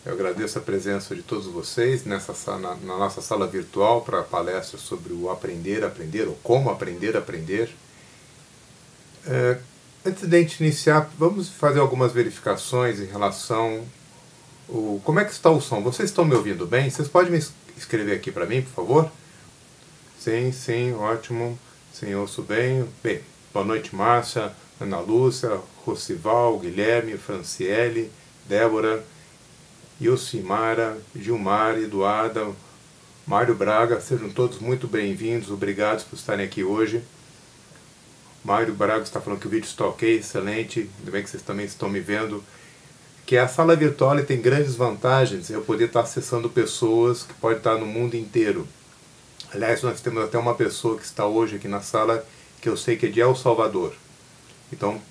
Eu agradeço a presença de todos vocês na nossa sala virtual para a palestra sobre o aprender a aprender, ou como aprender a aprender. Antes de a gente iniciar, vamos fazer algumas verificações em relação ao como é que está o som. Vocês estão me ouvindo bem? Vocês podem me escrever aqui para mim, por favor? Sim, ótimo. Sim, ouço bem. Bem, boa noite, Márcia, Ana Lúcia, Rocival, Guilherme, Franciele, Débora, Yosimara, Gilmar, Eduarda, Mário Braga, sejam todos muito bem-vindos, obrigados por estarem aqui hoje. Mário Braga está falando que o vídeo está ok, excelente, ainda bem que vocês também estão me vendo. Que a sala virtual tem grandes vantagens, eu poder estar acessando pessoas que podem estar no mundo inteiro. Aliás, nós temos até uma pessoa que está hoje aqui na sala, que eu sei que é de El Salvador. Então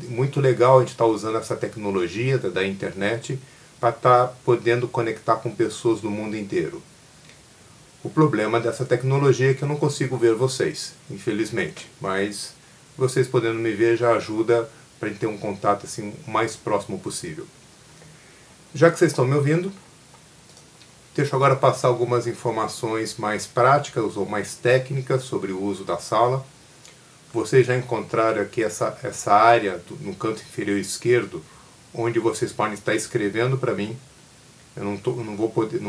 muito legal a gente estar usando essa tecnologia da internet para estar podendo conectar com pessoas do mundo inteiro. O problema dessa tecnologia é que eu não consigo ver vocês, infelizmente, mas vocês podendo me ver já ajuda para a gente ter um contato assim, o mais próximo possível. Já que vocês estão me ouvindo, deixa eu agora passar algumas informações mais práticas ou mais técnicas sobre o uso da sala. Vocês já encontraram aqui essa área no canto inferior esquerdo, onde vocês podem estar escrevendo para mim. Eu não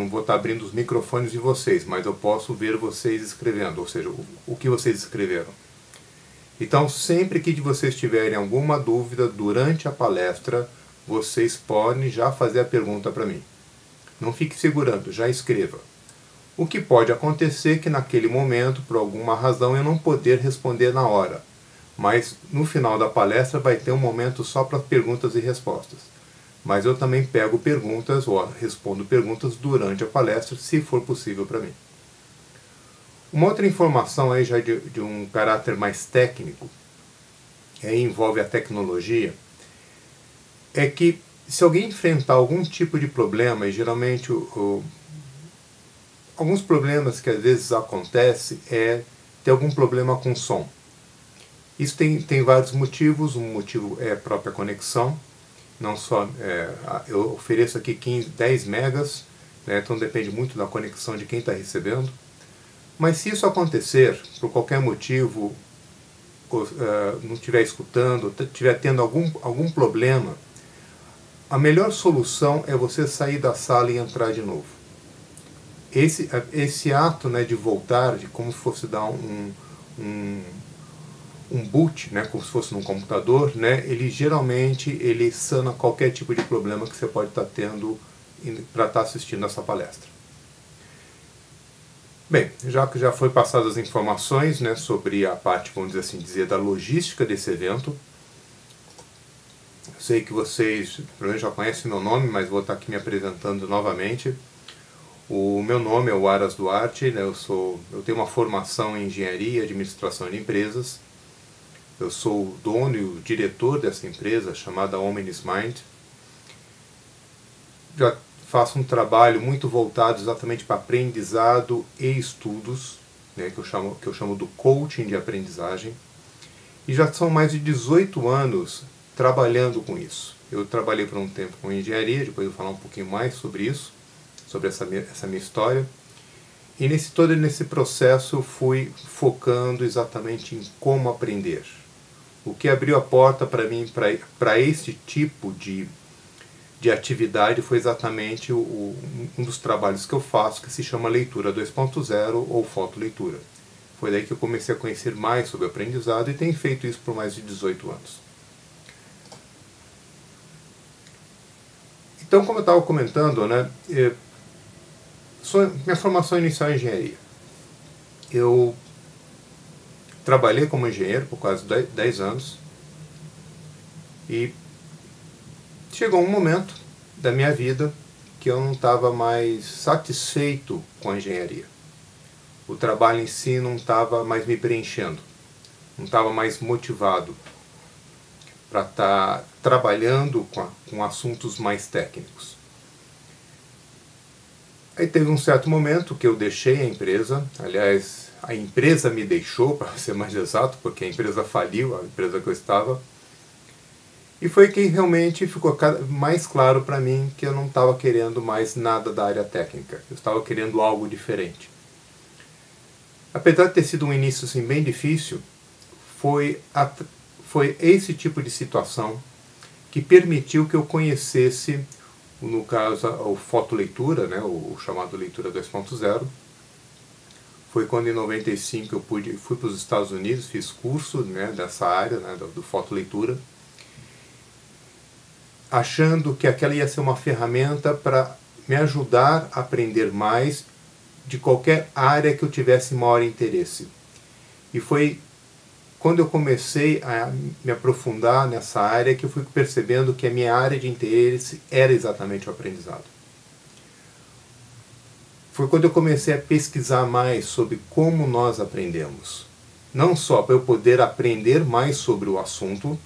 vou estar abrindo os microfones de vocês, mas eu posso ver vocês escrevendo, ou seja, o que vocês escreveram. Então, sempre que vocês tiverem alguma dúvida durante a palestra, vocês podem já fazer a pergunta para mim. Não fique segurando, já escreva. O que pode acontecer é que naquele momento, por alguma razão, eu não poder responder na hora. Mas no final da palestra vai ter um momento só para perguntas e respostas. Mas eu também pego perguntas ou respondo perguntas durante a palestra, se for possível para mim. Uma outra informação aí já de um caráter mais técnico, envolve a tecnologia, é que se alguém enfrentar algum tipo de problema, e geralmente alguns problemas que às vezes acontecem é ter algum problema com som. Isso tem vários motivos, um motivo é a própria conexão, não só, eu ofereço aqui 10 megas, né, então depende muito da conexão de quem está recebendo, mas se isso acontecer, por qualquer motivo, não estiver escutando, estiver tendo algum problema, a melhor solução é você sair da sala e entrar de novo. Esse ato, né, de voltar, de como se fosse dar um boot, né, como se fosse num computador, né, ele geralmente sana qualquer tipo de problema que você pode estar tendo para estar assistindo essa palestra. Bem, já que já foi passadas as informações, né, sobre a parte, vamos dizer, da logística desse evento, eu sei que vocês provavelmente já conhecem meu nome, mas vou estar aqui me apresentando novamente. O meu nome é o Aras Duarte, né, eu tenho uma formação em engenharia e administração de empresas. Eu sou o dono e o diretor dessa empresa chamada Omnis Mind. Já faço um trabalho muito voltado exatamente para aprendizado e estudos, né, que eu chamo do coaching de aprendizagem. E já são mais de 18 anos trabalhando com isso. Eu trabalhei por um tempo com engenharia, depois eu vou falar um pouquinho mais sobre isso, sobre essa minha história. E todo nesse processo eu fui focando exatamente em como aprender. O que abriu a porta para mim para esse tipo de atividade foi exatamente um dos trabalhos que eu faço, que se chama Leitura 2.0 ou Fotoleitura. Foi daí que eu comecei a conhecer mais sobre aprendizado e tenho feito isso por mais de 18 anos. Então, como eu estava comentando, né, minha formação inicial é engenharia. Eu trabalhei como engenheiro por quase 10 anos e chegou um momento da minha vida que eu não estava mais satisfeito com a engenharia. O trabalho em si não estava mais me preenchendo, não estava mais motivado para estar trabalhando com assuntos mais técnicos. Aí teve um certo momento que eu deixei a empresa, aliás, a empresa me deixou, para ser mais exato, porque a empresa faliu, a empresa que eu estava, E foi que realmente ficou mais claro para mim que eu não estava querendo mais nada da área técnica. Eu estava querendo algo diferente. Apesar de ter sido um início assim, bem difícil, foi esse tipo de situação que permitiu que eu conhecesse, no caso, a fotoleitura, né, o chamado leitura 2.0. Foi quando em 95 eu fui para os Estados Unidos, fiz curso, né, dessa área, né, do fotoleitura, achando que aquela ia ser uma ferramenta para me ajudar a aprender mais de qualquer área que eu tivesse maior interesse. E foi quando eu comecei a me aprofundar nessa área que eu fui percebendo que a minha área de interesse era exatamente o aprendizado. Foi quando eu comecei a pesquisar mais sobre como nós aprendemos. Não só para eu poder aprender mais sobre o assunto,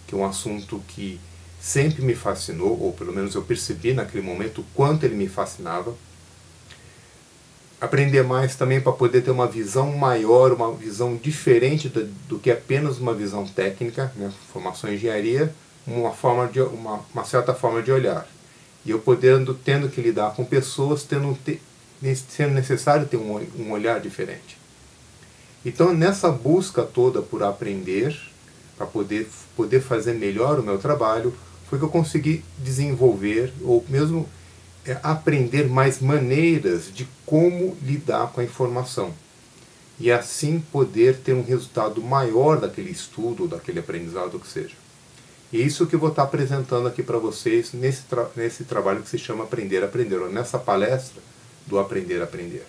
que é um assunto que sempre me fascinou, ou pelo menos eu percebi naquele momento o quanto ele me fascinava. Aprender mais também para poder ter uma visão maior, uma visão diferente do que apenas uma visão técnica, né? Formação em engenharia, uma certa forma de olhar. E eu tendo que lidar com pessoas, sendo necessário ter um olhar diferente. Então, nessa busca toda por aprender, para poder fazer melhor o meu trabalho, foi que eu consegui desenvolver, ou mesmo aprender mais maneiras de como lidar com a informação. E assim poder ter um resultado maior daquele estudo, ou daquele aprendizado, o que seja. E isso que eu vou estar apresentando aqui para vocês nesse trabalho que se chama Aprender a Aprender, ou nessa palestra do Aprender a Aprender.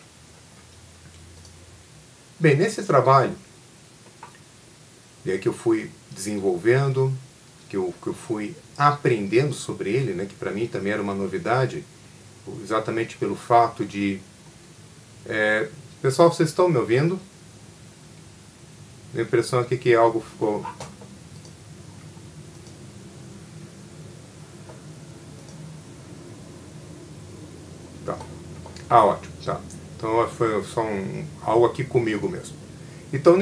Bem, nesse trabalho que eu fui desenvolvendo, que eu fui aprendendo sobre ele, né, que para mim também era uma novidade, exatamente pelo fato de... Pessoal, vocês estão me ouvindo? A impressão aqui que algo ficou... Tá. Ah, ótimo, tá. Então foi só algo aqui comigo mesmo. Então,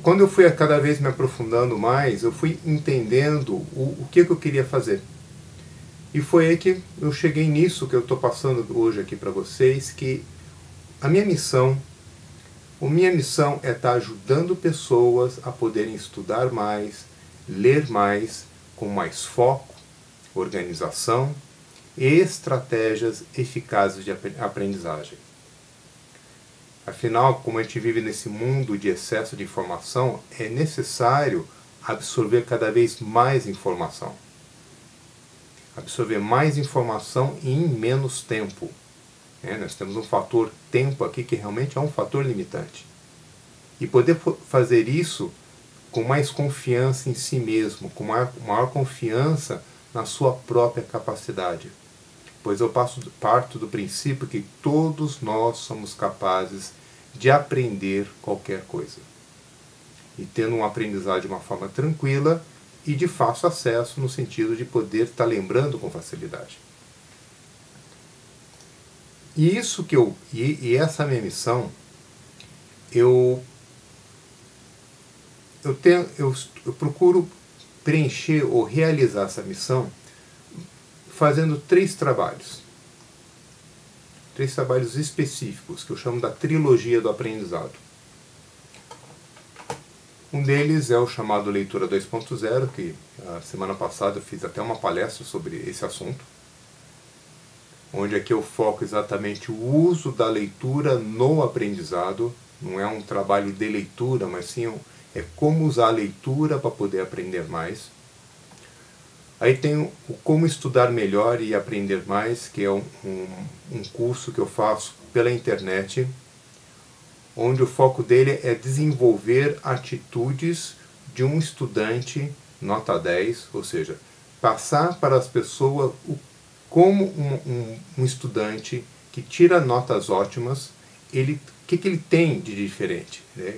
quando eu fui cada vez me aprofundando mais, eu fui entendendo o que eu queria fazer. E foi aí que eu cheguei nisso que eu estou passando hoje aqui para vocês, que a minha missão é estar ajudando pessoas a poderem estudar mais, ler mais, com mais foco, organização e estratégias eficazes de aprendizagem. Afinal, como a gente vive nesse mundo de excesso de informação, é necessário absorver cada vez mais informação. Absorver mais informação em menos tempo. Nós temos um fator tempo aqui que realmente é um fator limitante. E poder fazer isso com mais confiança em si mesmo, com maior confiança na sua própria capacidade. Pois eu parto do princípio que todos nós somos capazes de aprender qualquer coisa. E tendo um aprendizado de uma forma tranquila e de fácil acesso, no sentido de poder estar lembrando com facilidade. E essa minha missão, eu procuro preencher ou realizar essa missão fazendo 3 trabalhos. 3 trabalhos específicos, que eu chamo da trilogia do aprendizado. Um deles é o chamado Leitura 2.0, que a semana passada eu fiz até uma palestra sobre esse assunto, onde aqui eu foco exatamente o uso da leitura no aprendizado. Não é um trabalho de leitura, mas sim é como usar a leitura para poder aprender mais. Aí tem o Como Estudar Melhor e Aprender Mais, que é um curso que eu faço pela internet, onde o foco dele é desenvolver atitudes de um estudante nota 10, ou seja, passar para as pessoas como um estudante que tira notas ótimas, o que ele tem de diferente, né?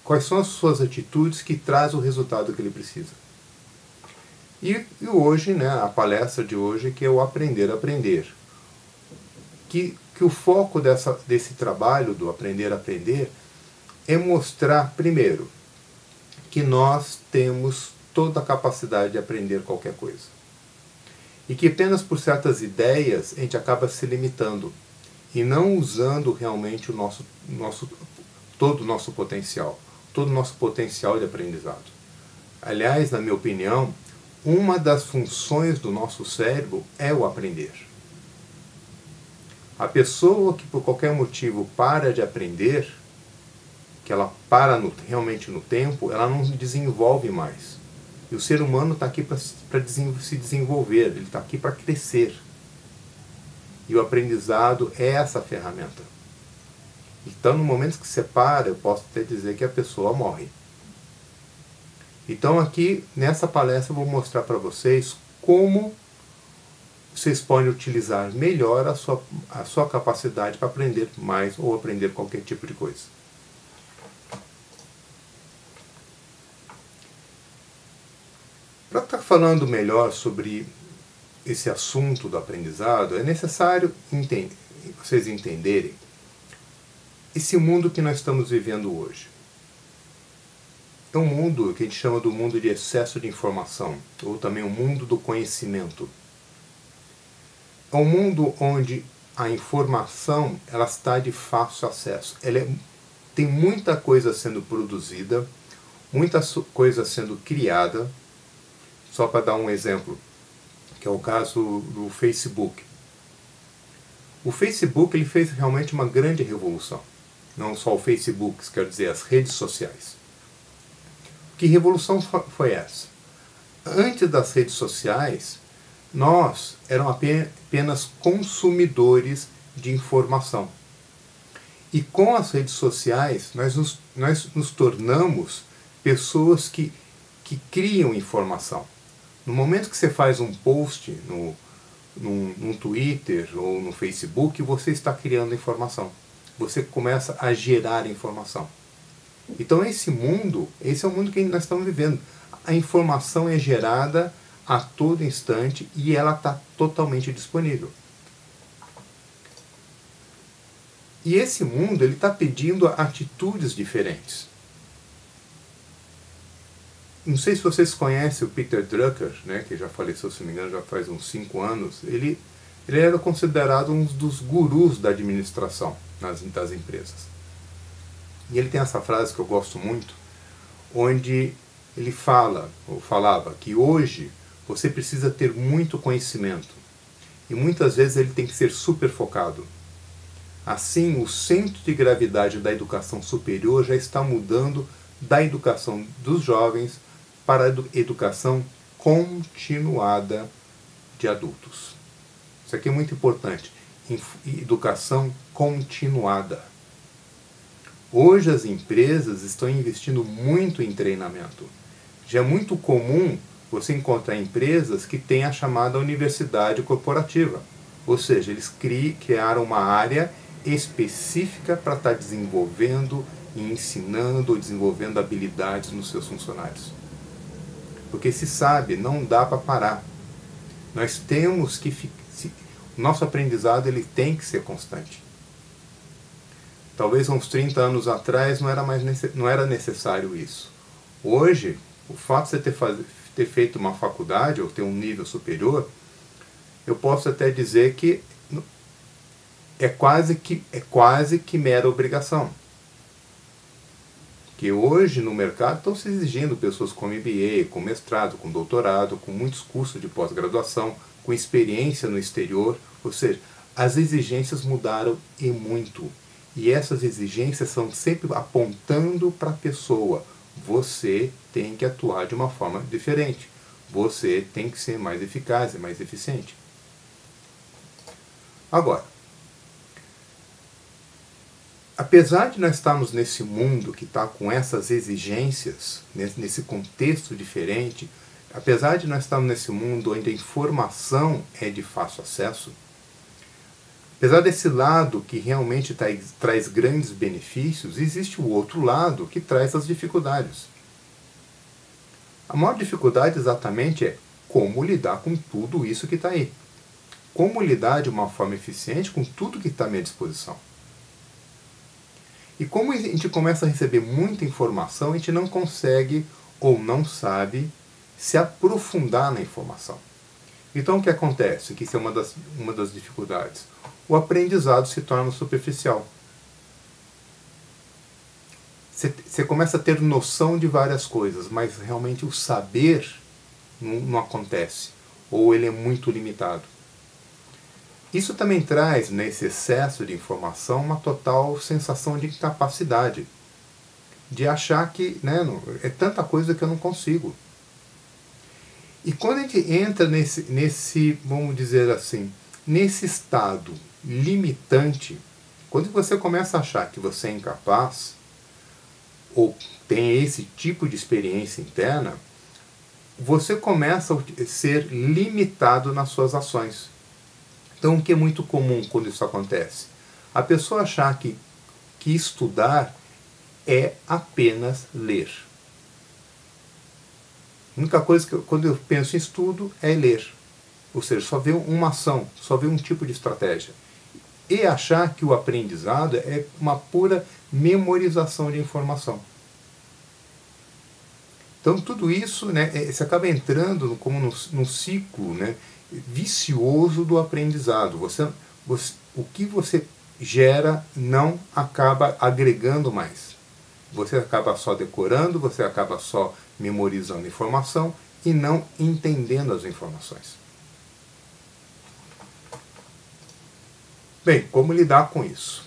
Quais são as suas atitudes que trazem o resultado que ele precisa. E hoje, né, a palestra de hoje, que é o Aprender a Aprender. Que o foco desse trabalho do Aprender a Aprender é mostrar, primeiro, que nós temos toda a capacidade de aprender qualquer coisa. E que apenas por certas ideias a gente acaba se limitando e não usando realmente todo o nosso potencial de aprendizado. Aliás, na minha opinião, uma das funções do nosso cérebro é o aprender. A pessoa que por qualquer motivo para de aprender, que ela para realmente no tempo, ela não desenvolve mais. E o ser humano está aqui para se desenvolver, ele está aqui para crescer. E o aprendizado é essa ferramenta. Então, no momento que você para, eu posso até dizer que a pessoa morre. Então, aqui, nessa palestra, eu vou mostrar para vocês como vocês podem utilizar melhor a sua capacidade para aprender mais ou aprender qualquer tipo de coisa. Para estar falando melhor sobre esse assunto do aprendizado, é necessário vocês entenderem esse mundo que nós estamos vivendo hoje. É um mundo que a gente chama do mundo de excesso de informação, ou também o mundo do conhecimento. É um mundo onde a informação ela está de fácil acesso. Tem muita coisa sendo produzida, muita coisa sendo criada. Só para dar um exemplo, que é o caso do Facebook. O Facebook ele fez realmente uma grande revolução. Não só o Facebook, quer dizer, as redes sociais. Que revolução foi essa? Antes das redes sociais, nós éramos apenas consumidores de informação. E com as redes sociais, nós nos tornamos pessoas que criam informação. No momento que você faz um post no Twitter ou no Facebook, você está criando informação. Você começa a gerar informação. Então esse é o mundo que nós estamos vivendo. A informação é gerada a todo instante e ela está totalmente disponível. E esse mundo ele está pedindo atitudes diferentes. Não sei se vocês conhecem o Peter Drucker, né, que já faleceu, se não me engano, já faz uns 5 anos. Ele era considerado um dos gurus da administração das empresas. E ele tem essa frase que eu gosto muito, onde ele falava que hoje você precisa ter muito conhecimento. E muitas vezes ele tem que ser super focado. Assim, o centro de gravidade da educação superior já está mudando da educação dos jovens para a educação continuada de adultos. Isso aqui é muito importante. Educação continuada. Hoje as empresas estão investindo muito em treinamento. Já é muito comum você encontrar empresas que têm a chamada universidade corporativa. Ou seja, eles criaram uma área específica para estar desenvolvendo e ensinando ou desenvolvendo habilidades nos seus funcionários. Porque se sabe, não dá para parar. Nós temos que o nosso aprendizado ele tem que ser constante. Talvez uns 30 anos atrás não era necessário isso. Hoje, o fato de você ter feito uma faculdade ou ter um nível superior, eu posso até dizer que é quase que mera obrigação. Que hoje no mercado estão se exigindo pessoas com MBA, com mestrado, com doutorado, com muitos cursos de pós-graduação, com experiência no exterior, ou seja, as exigências mudaram e muito. E essas exigências são sempre apontando para a pessoa. Você tem que atuar de uma forma diferente. Você tem que ser mais eficaz e mais eficiente. Agora, apesar de nós estarmos nesse mundo que está com essas exigências, nesse contexto diferente, apesar de nós estarmos nesse mundo onde a informação é de fácil acesso, apesar desse lado que realmente traz grandes benefícios, existe o outro lado que traz as dificuldades. A maior dificuldade exatamente é como lidar com tudo isso que está aí. Como lidar de uma forma eficiente com tudo que está à minha disposição. E como a gente começa a receber muita informação, a gente não consegue ou não sabe se aprofundar na informação. Então o que acontece? Que isso é uma das dificuldades. O aprendizado se torna superficial. Você começa a ter noção de várias coisas, mas realmente o saber não acontece, ou ele é muito limitado. Isso também traz, nesse excesso de informação, uma total sensação de incapacidade, de achar que é tanta coisa que eu não consigo. E quando a gente entra nesse, vamos dizer assim, nesse estado limitante, quando você começa a achar que você é incapaz, ou tem esse tipo de experiência interna, você começa a ser limitado nas suas ações. Então, o que é muito comum quando isso acontece? A pessoa achar que estudar é apenas ler. A única coisa que quando eu penso em estudo é ler. Ou seja, só ver uma ação, só ver um tipo de estratégia. E achar que o aprendizado é uma pura memorização de informação. Então tudo isso, você acaba entrando como num ciclo, vicioso do aprendizado. O que você gera não acaba agregando mais. Você acaba só decorando, você acaba só memorizando informação e não entendendo as informações. Bem, como lidar com isso?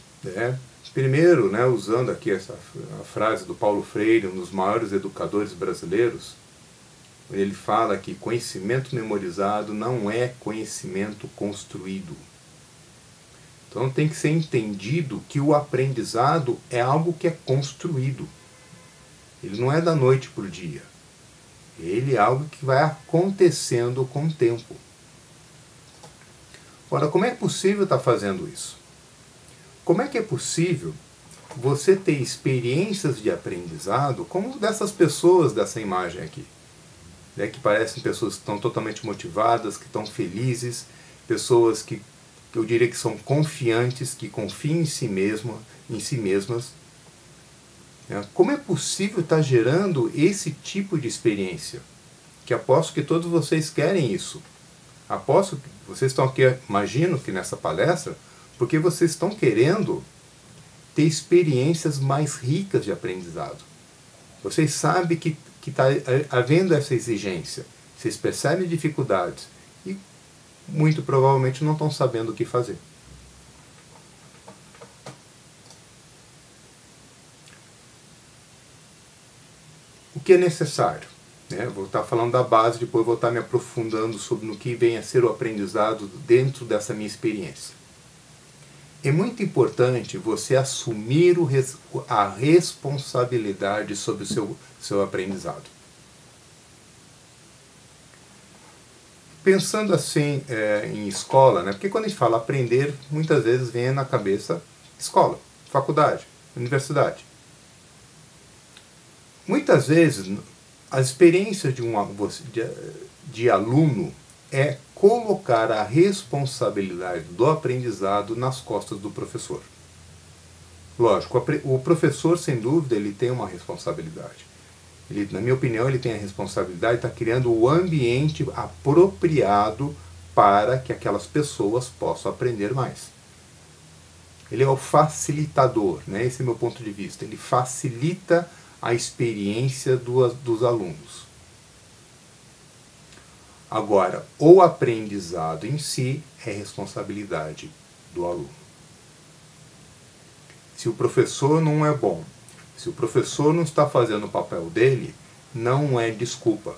Primeiro, usando aqui a frase do Paulo Freire, um dos maiores educadores brasileiros, ele fala que conhecimento memorizado não é conhecimento construído. Então tem que ser entendido que o aprendizado é algo que é construído. Ele não é da noite para o dia. Ele é algo que vai acontecendo com o tempo. Ora, como é possível estar fazendo isso? Como é que é possível você ter experiências de aprendizado como dessas pessoas dessa imagem aqui? Que parecem pessoas que estão totalmente motivadas, que estão felizes, pessoas que eu diria que são confiantes, que confiam em si mesmas. Como é possível estar gerando esse tipo de experiência? Que aposto que todos vocês querem isso. Aposto que vocês estão aqui, imagino que nessa palestra, porque vocês estão querendo ter experiências mais ricas de aprendizado. Vocês sabem que está havendo essa exigência. Vocês percebem dificuldades e muito provavelmente não estão sabendo o que fazer. O que é necessário? Vou estar falando da base, depois vou estar me aprofundando sobre no que vem a ser o aprendizado dentro dessa minha experiência. É muito importante você assumir a responsabilidade sobre o seu aprendizado. Pensando assim em escola, porque quando a gente fala aprender, muitas vezes vem na cabeça escola, faculdade, universidade. Muitas vezes a experiência de aluno é colocar a responsabilidade do aprendizado nas costas do professor. Lógico, o professor, sem dúvida, ele tem uma responsabilidade. Na minha opinião, ele tem a responsabilidade de estar criando o ambiente apropriado para que aquelas pessoas possam aprender mais. Ele é o facilitador, esse é o meu ponto de vista. Ele facilita a experiência dos alunos. Agora, o aprendizado em si é responsabilidade do aluno. Se o professor não é bom, se o professor não está fazendo o papel dele, não é desculpa.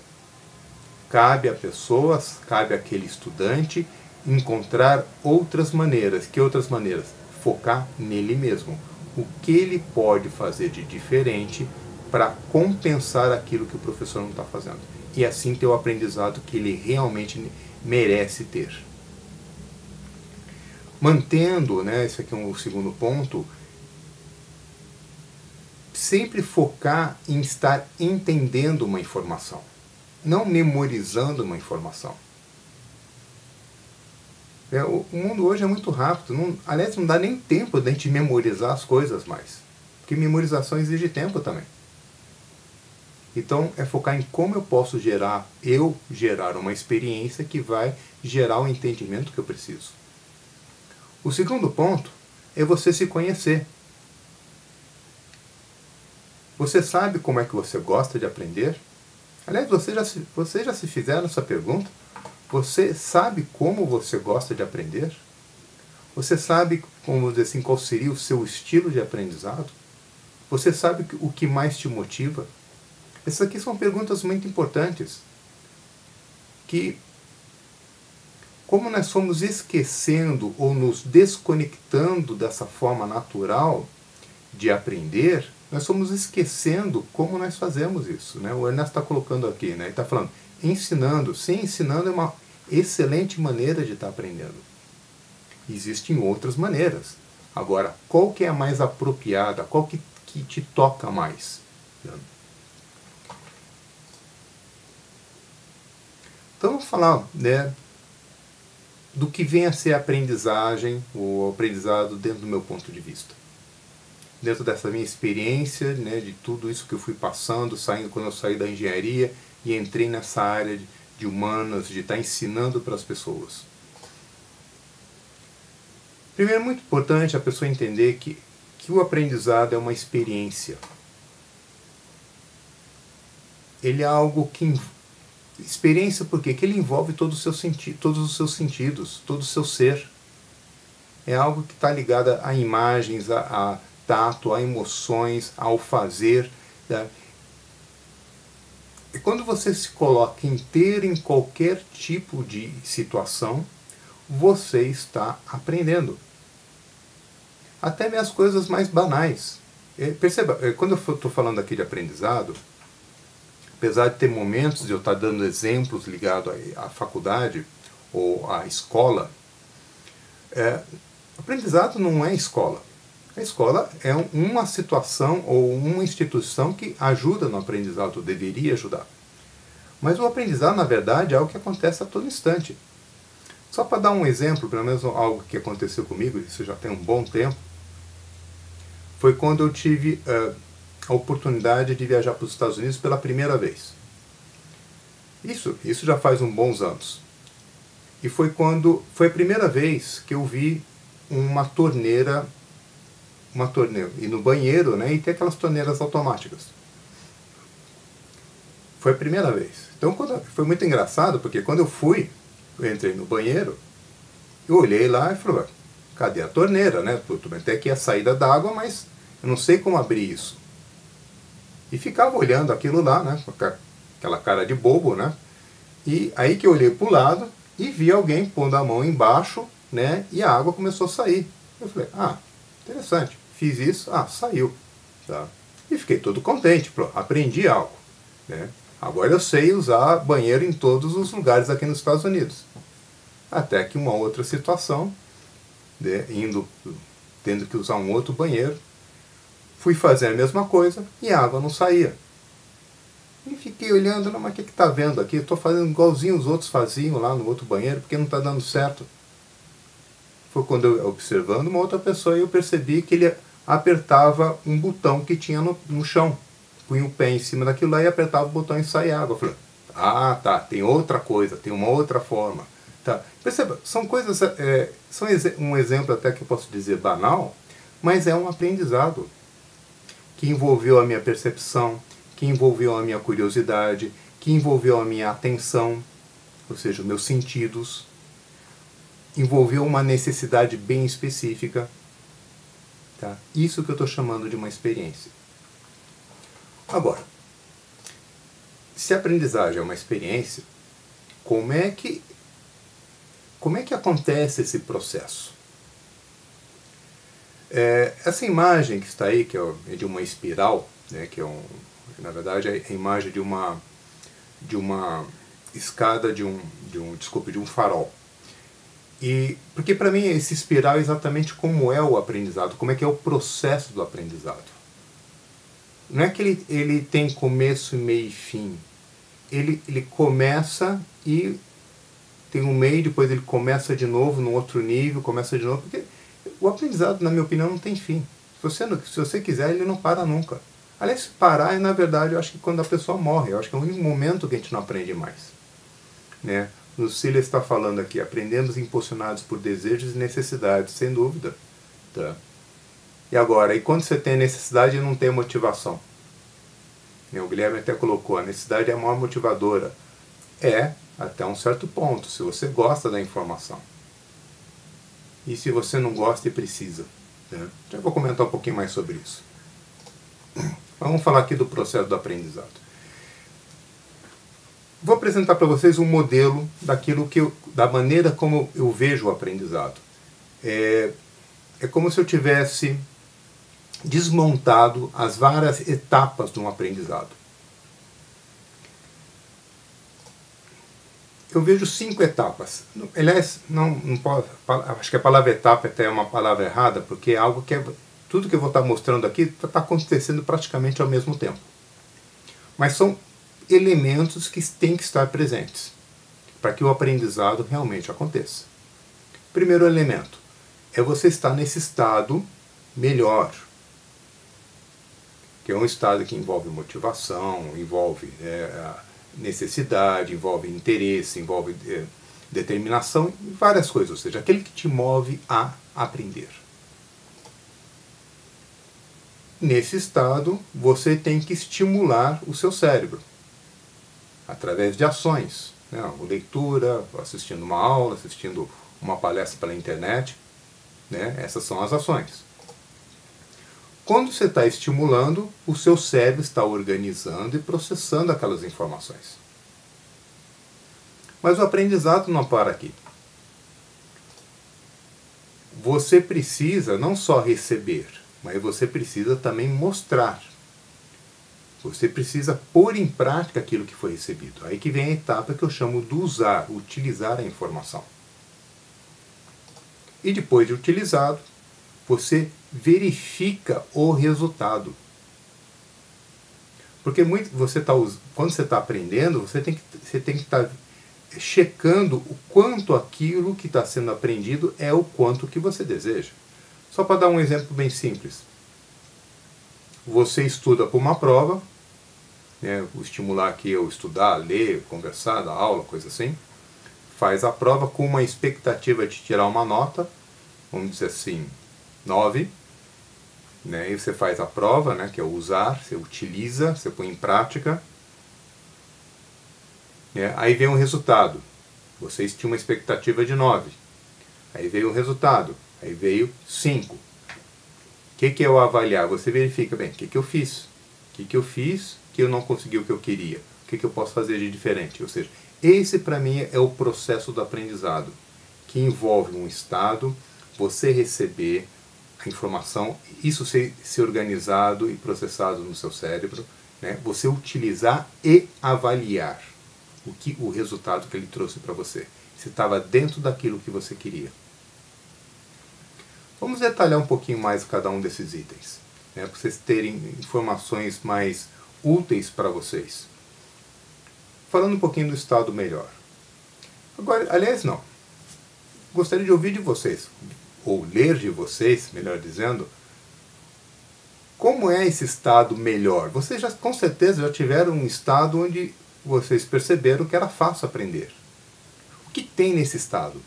Cabe a pessoas, cabe àquele estudante encontrar outras maneiras. Que outras maneiras? Focar nele mesmo. O que ele pode fazer de diferente para compensar aquilo que o professor não está fazendo. E assim ter o aprendizado que ele realmente merece ter. Mantendo, esse aqui é o segundo ponto, sempre focar em estar entendendo uma informação, não memorizando uma informação. O mundo hoje é muito rápido, aliás, não dá nem tempo de a gente memorizar as coisas mais, porque memorização exige tempo também. Então é focar em como eu posso gerar uma experiência que vai gerar o entendimento que eu preciso. O segundo ponto é você se conhecer. Você sabe como é que você gosta de aprender? Aliás, você já se fizeram essa pergunta? Você sabe como você gosta de aprender? Você sabe, como dizer assim, qual seria o seu estilo de aprendizado? Você sabe o que mais te motiva? Essas aqui são perguntas muito importantes. Que, como nós fomos esquecendo ou nos desconectando dessa forma natural de aprender, nós fomos esquecendo como nós fazemos isso. Né? O Ernesto está colocando aqui, né? Ele está falando, ensinando. Sim, ensinando é uma excelente maneira de estar aprendendo. Existem outras maneiras. Agora, qual que é a mais apropriada? Qual que te toca mais? Então, vamos falar, né, do que vem a ser a aprendizagem, o aprendizado dentro do meu ponto de vista. Dentro dessa minha experiência, né, de tudo isso que eu fui passando, quando eu saí da engenharia e entrei nessa área de humanas, de estar ensinando para as pessoas. Primeiro, é muito importante a pessoa entender que o aprendizado é uma experiência. Ele é algo que... Experiência por quê? Que ele envolve todos os seus sentidos, todo o seu ser. É algo que está ligado a imagens, a tato, a emoções, ao fazer. Tá? E quando você se coloca inteiro em qualquer tipo de situação, você está aprendendo. Até mesmo as coisas mais banais. Perceba, quando eu estou falando aqui de aprendizado, apesar de ter momentos de eu estar dando exemplos ligados à faculdade ou à escola, aprendizado não é escola. A escola é uma situação ou uma instituição que ajuda no aprendizado, ou deveria ajudar. Mas o aprendizado, na verdade, é algo que acontece a todo instante. Só para dar um exemplo, pelo menos algo que aconteceu comigo, isso já tem um bom tempo, foi quando eu tive a oportunidade de viajar para os Estados Unidos pela primeira vez. Isso já faz uns bons anos. E foi a primeira vez que eu vi uma torneira, e no banheiro, né, e tem aquelas torneiras automáticas. Foi a primeira vez. Então foi muito engraçado, porque quando eu entrei no banheiro, eu olhei lá e falei, cadê a torneira, né? Tem aqui a saída d'água, mas eu não sei como abrir isso. E ficava olhando aquilo lá, né, com aquela cara de bobo, né? E aí que eu olhei para o lado e vi alguém pondo a mão embaixo, né, e a água começou a sair. Eu falei, interessante. Fiz isso, saiu. Tá? E fiquei todo contente, aprendi algo. Né? Agora eu sei usar banheiro em todos os lugares aqui nos Estados Unidos. Até que uma outra situação, né, tendo que usar um outro banheiro, fui fazer a mesma coisa e a água não saía. E fiquei olhando, mas o que está vendo aqui? Estou fazendo igualzinho os outros faziam lá no outro banheiro, porque não está dando certo. Foi quando eu, observando uma outra pessoa, eu percebi que ele apertava um botão que tinha no chão. Punha o pé em cima daquilo lá e apertava o botão e saía água. Eu falei, tá, tem outra coisa, tem uma outra forma. Tá. Perceba, são coisas, são um exemplo até que eu posso dizer banal, mas é um aprendizado que envolveu a minha percepção, que envolveu a minha curiosidade, que envolveu a minha atenção, ou seja, os meus sentidos, envolveu uma necessidade bem específica. Tá? Isso que eu estou chamando de uma experiência. Agora, se a aprendizagem é uma experiência, como é que acontece esse processo? Essa imagem que está aí, que é de uma espiral, né, que na verdade é a imagem de uma escada de um farol. Porque para mim esse espiral é exatamente como é o aprendizado, como é que é o processo do aprendizado. Não é que ele tem começo, meio e fim. Ele começa e tem um meio, depois ele começa de novo num outro nível, começa de novo, porque o aprendizado, na minha opinião, não tem fim. Se você quiser, ele não para nunca. Aliás, parar é, na verdade, eu acho que quando a pessoa morre, eu acho que é o único momento que a gente não aprende mais. Né? O Silas está falando aqui, aprendemos impulsionados por desejos e necessidades, sem dúvida. Tá? E agora, e quando você tem necessidade e não tem motivação? O Guilherme até colocou, a necessidade é a maior motivadora. É, até um certo ponto, se você gosta da informação. E se você não gosta e precisa? Né? Já vou comentar um pouquinho mais sobre isso. Vamos falar aqui do processo do aprendizado. Vou apresentar para vocês um modelo daquilo da maneira como eu vejo o aprendizado. É como se eu tivesse desmontado as várias etapas de um aprendizado. Eu vejo 5 etapas. Aliás, não posso, acho que a palavra etapa até é uma palavra errada, porque é algo que tudo que eu vou estar mostrando aqui está acontecendo praticamente ao mesmo tempo. Mas são elementos que têm que estar presentes para que o aprendizado realmente aconteça. Primeiro elemento é você estar nesse estado melhor, que é um estado que envolve motivação, envolve necessidade, envolve interesse, envolve determinação e várias coisas, ou seja, aquele que te move a aprender. Nesse estado, você tem que estimular o seu cérebro através de ações, né? Leitura, assistindo uma aula, assistindo uma palestra pela internet, né? Essas são as ações. Quando você está estimulando, o seu cérebro está organizando e processando aquelas informações. Mas o aprendizado não para aqui. Você precisa não só receber, mas você precisa também mostrar. Você precisa pôr em prática aquilo que foi recebido. Aí que vem a etapa que eu chamo de usar, utilizar a informação. E depois de utilizado, você verifica o resultado. Porque quando você está aprendendo, você tem que estar checando o quanto aquilo que está sendo aprendido é o quanto que você deseja. Só para dar um exemplo bem simples. Você estuda para uma prova, né, o estimular aqui é o estudar, ler, conversar, dar aula, coisa assim. Faz a prova com uma expectativa de tirar uma nota, vamos dizer assim, 9. Né, e você faz a prova, né, que é o usar, você utiliza, você põe em prática. Né, aí vem o resultado. Você tinha uma expectativa de 9. Aí veio o resultado. Aí veio 5. O que é o avaliar? Você verifica, bem, o que eu fiz? O que eu fiz que eu não consegui o que eu queria? O que eu posso fazer de diferente? Ou seja, esse para mim é o processo do aprendizado, que envolve um estado, você receber a informação, isso ser organizado e processado no seu cérebro, né? Você utilizar e avaliar o resultado que ele trouxe para você. Se estava dentro daquilo que você queria. Vamos detalhar um pouquinho mais cada um desses itens, né, para vocês terem informações mais úteis para vocês. Falando um pouquinho do estado melhor. Agora, aliás, não. Gostaria de ouvir de vocês, ou ler de vocês, melhor dizendo, como é esse estado melhor. Vocês com certeza já tiveram um estado onde vocês perceberam que era fácil aprender. O que tem nesse estado?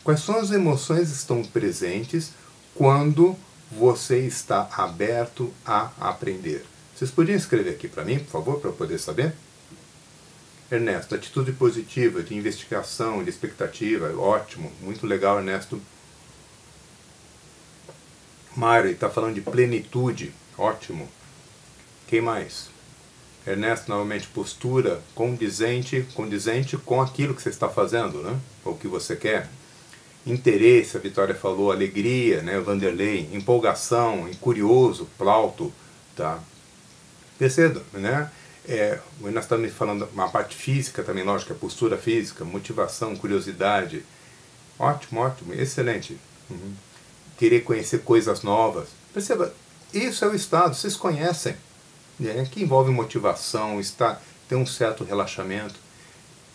Quais são as emoções que estão presentes quando você está aberto a aprender? Vocês podiam escrever aqui para mim, por favor, para eu poder saber? Ernesto, atitude positiva, de investigação, de expectativa, ótimo, muito legal, Ernesto. Mário está falando de plenitude, ótimo. Quem mais? Ernesto, novamente, postura condizente com aquilo que você está fazendo, né? Ou o que você quer. Interesse, a Vitória falou, alegria, né? Vanderlei, empolgação, curioso, Plauto, tá? Perceba, né? Nós estamos falando uma parte física também, lógico, a postura física, motivação, curiosidade. Ótimo, ótimo, excelente. Querer conhecer coisas novas. Perceba, isso é o estado, vocês conhecem, né? Que envolve motivação, ter um certo relaxamento,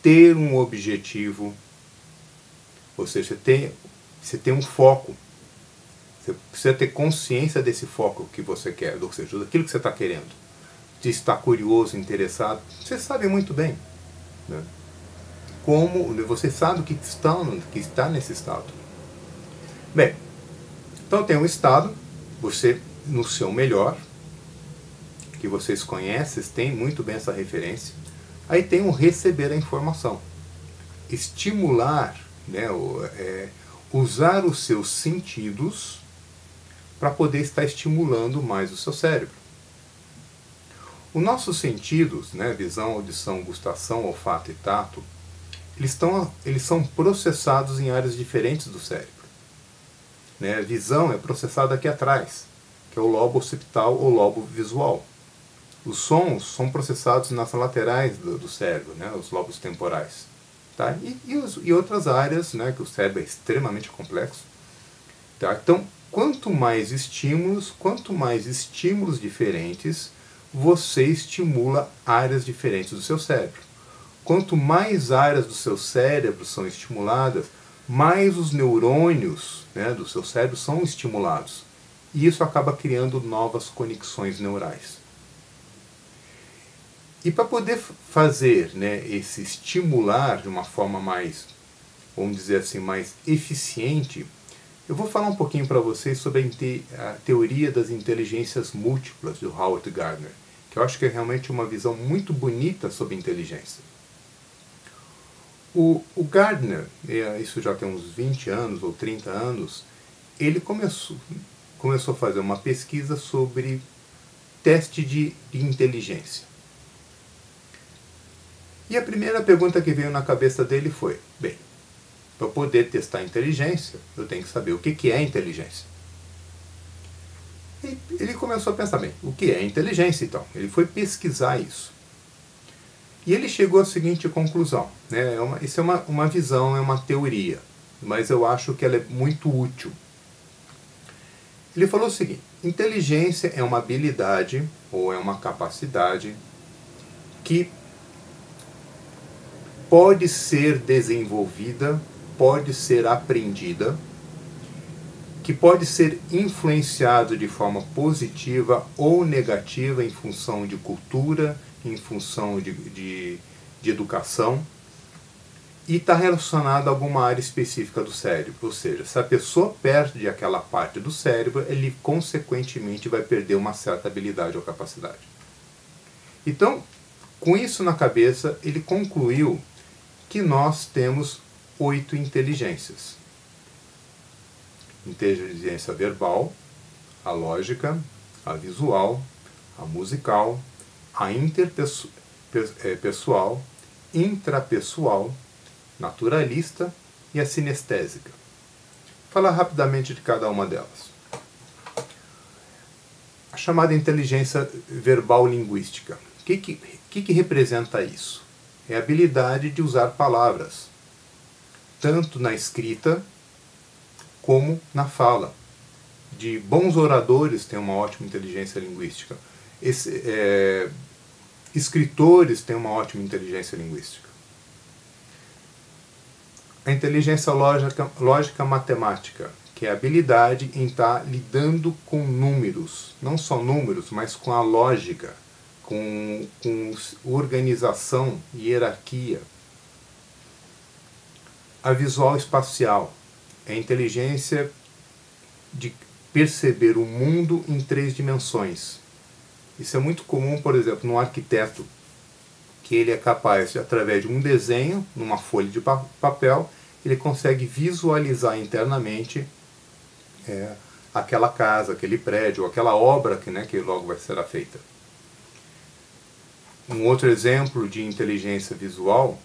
ter um objetivo. Ou seja, você tem um foco. Você precisa ter consciência desse foco que você quer, ou seja, daquilo que você está querendo. De estar curioso, interessado. Você sabe muito bem, né? Como você sabe o que está nesse estado. Bem, então tem um estado, você no seu melhor, que vocês conhecem, têm muito bem essa referência. Aí tem o receber a informação. Estimular, né, usar os seus sentidos para poder estar estimulando mais o seu cérebro. Os nossos sentidos, né, visão, audição, gustação, olfato e tato, eles são processados em áreas diferentes do cérebro. Né? A visão é processada aqui atrás, que é o lobo occipital ou lobo visual. Os sons são processados nas laterais do cérebro, né, os lobos temporais. Tá? E outras áreas, né, que o cérebro é extremamente complexo. Tá? Então, quanto mais estímulos diferentes, você estimula áreas diferentes do seu cérebro. Quanto mais áreas do seu cérebro são estimuladas, mais os neurônios, né, do seu cérebro são estimulados. E isso acaba criando novas conexões neurais. E para poder fazer, né, esse estimular de uma forma mais, vamos dizer assim, mais eficiente, eu vou falar um pouquinho para vocês sobre a teoria das inteligências múltiplas do Howard Gardner, que eu acho que é realmente uma visão muito bonita sobre inteligência. O Gardner, isso já tem uns 20 anos ou 30 anos, ele começou a fazer uma pesquisa sobre teste de inteligência. E a primeira pergunta que veio na cabeça dele foi, bem, para poder testar a inteligência, eu tenho que saber o que é inteligência. E ele começou a pensar, bem, o que é inteligência então? Ele foi pesquisar isso. E ele chegou à seguinte conclusão, né? Isso é uma visão, é uma teoria, mas eu acho que ela é muito útil. Ele falou o seguinte, inteligência é uma habilidade ou é uma capacidade que pode ser desenvolvida, pode ser aprendida, que pode ser influenciado de forma positiva ou negativa em função de cultura, em função de educação, e está relacionado a alguma área específica do cérebro. Ou seja, se a pessoa perde aquela parte do cérebro, ele consequentemente vai perder uma certa habilidade ou capacidade. Então, com isso na cabeça, ele concluiu que nós temos 8 inteligências. Inteligência verbal, a lógica, a visual, a musical, a interpessoal, intrapessoal, naturalista e a sinestésica. Vou falar rapidamente de cada uma delas. A chamada inteligência verbal linguística. O que representa isso? É a habilidade de usar palavras, tanto na escrita como na fala. De bons oradores têm uma ótima inteligência linguística. Escritores têm uma ótima inteligência linguística. A inteligência lógica matemática, que é a habilidade em estar lidando com números, não só números, mas com a lógica, com organização e hierarquia. A visual espacial é a inteligência de perceber o mundo em 3 dimensões. Isso é muito comum, por exemplo, no arquiteto, que ele é capaz, através de um desenho, numa folha de papel, ele consegue visualizar internamente aquela casa, aquele prédio, aquela obra que logo vai ser feita. Um outro exemplo de inteligência visual,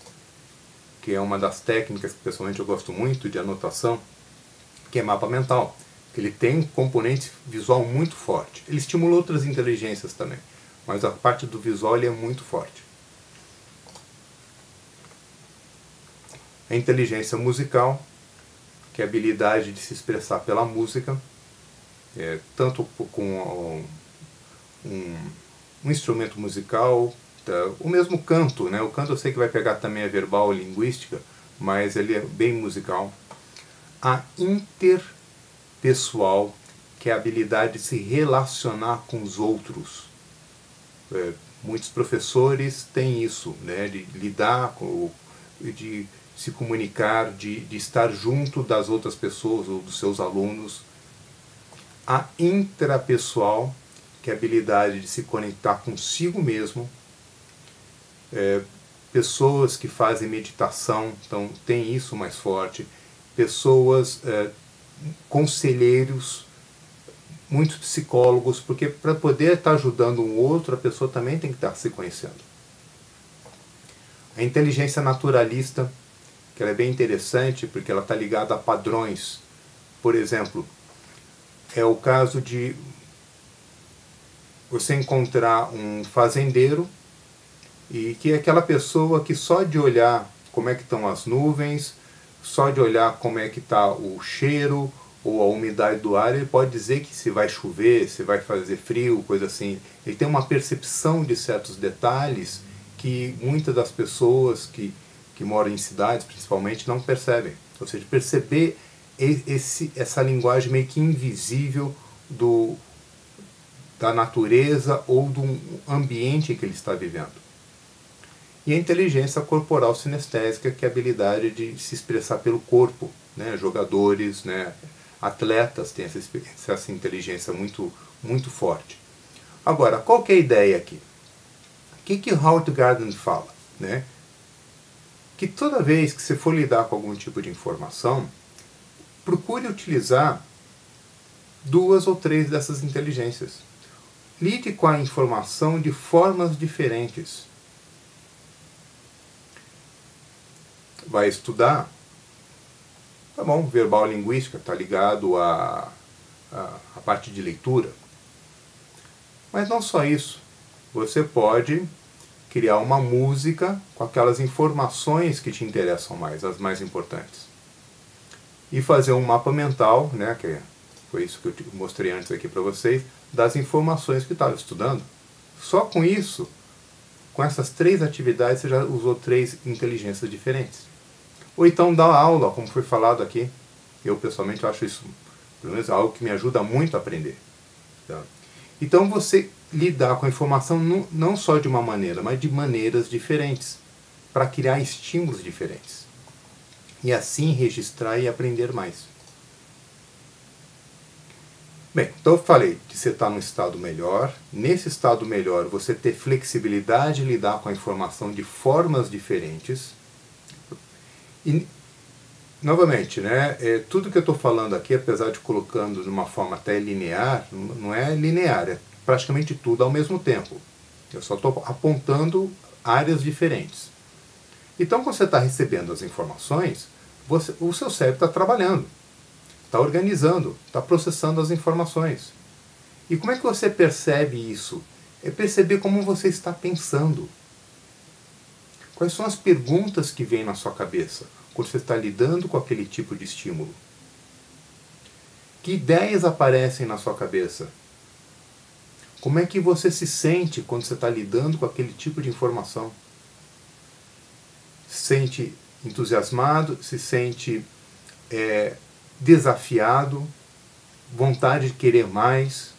que é uma das técnicas que pessoalmente eu gosto muito de anotação, que é mapa mental. Ele tem um componente visual muito forte. Ele estimula outras inteligências também, mas a parte do visual ele é muito forte. A inteligência musical, que é a habilidade de se expressar pela música, tanto com um instrumento musical, o mesmo canto, né? O canto eu sei que vai pegar também a verbal linguística, mas ele é bem musical. A interpessoal, que é a habilidade de se relacionar com os outros. Muitos professores têm isso, né, de lidar com, de se comunicar, de estar junto das outras pessoas ou dos seus alunos. A intrapessoal, que é a habilidade de se conectar consigo mesmo. Pessoas que fazem meditação, então tem isso mais forte. Pessoas, conselheiros, muitos psicólogos, porque para poder estar ajudando um outro, a pessoa também tem que estar se conhecendo. A inteligência naturalista, que ela é bem interessante, porque ela está ligada a padrões. Por exemplo, é o caso de você encontrar um fazendeiro, e que é aquela pessoa que só de olhar como é que estão as nuvens, só de olhar como é que está o cheiro ou a umidade do ar, ele pode dizer que se vai chover, se vai fazer frio, coisa assim. Ele tem uma percepção de certos detalhes que muitas das pessoas que moram em cidades, principalmente, não percebem. Ou seja, perceber essa linguagem meio que invisível da natureza ou do ambiente em que ele está vivendo. E a inteligência corporal sinestésica, que é a habilidade de se expressar pelo corpo, né? Jogadores, né? Atletas têm essa inteligência muito, muito forte. Agora, qual que é a ideia aqui? O que Howard Gardner fala? Né? Que toda vez que você for lidar com algum tipo de informação, procure utilizar 2 ou 3 dessas inteligências. Lide com a informação de formas diferentes. Vai estudar, tá bom, verbal linguística, está ligado à parte de leitura. Mas não só isso. Você pode criar uma música com aquelas informações que te interessam mais, as mais importantes. E fazer um mapa mental, né, que foi isso que eu mostrei antes aqui para vocês, das informações que estava estudando. Só com isso, com essas 3 atividades, você já usou 3 inteligências diferentes. Ou então dar aula, como foi falado aqui. Eu pessoalmente acho isso, pelo menos, algo que me ajuda muito a aprender. Tá? Então você lidar com a informação não só de uma maneira, mas de maneiras diferentes, para criar estímulos diferentes. E assim registrar e aprender mais. Bem, então eu falei que você está num estado melhor. Nesse estado melhor, você ter flexibilidade de lidar com a informação de formas diferentes. E, novamente, né, tudo que eu estou falando aqui, apesar de colocando de uma forma até linear, não é linear, é praticamente tudo ao mesmo tempo. Eu só estou apontando áreas diferentes. Então, quando você está recebendo as informações, o seu cérebro está trabalhando, está organizando, está processando as informações. E como é que você percebe isso? É perceber como você está pensando. Quais são as perguntas que vêm na sua cabeça quando você está lidando com aquele tipo de estímulo? Que ideias aparecem na sua cabeça? Como é que você se sente quando você está lidando com aquele tipo de informação? Se sente entusiasmado, se sente desafiado, vontade de querer mais?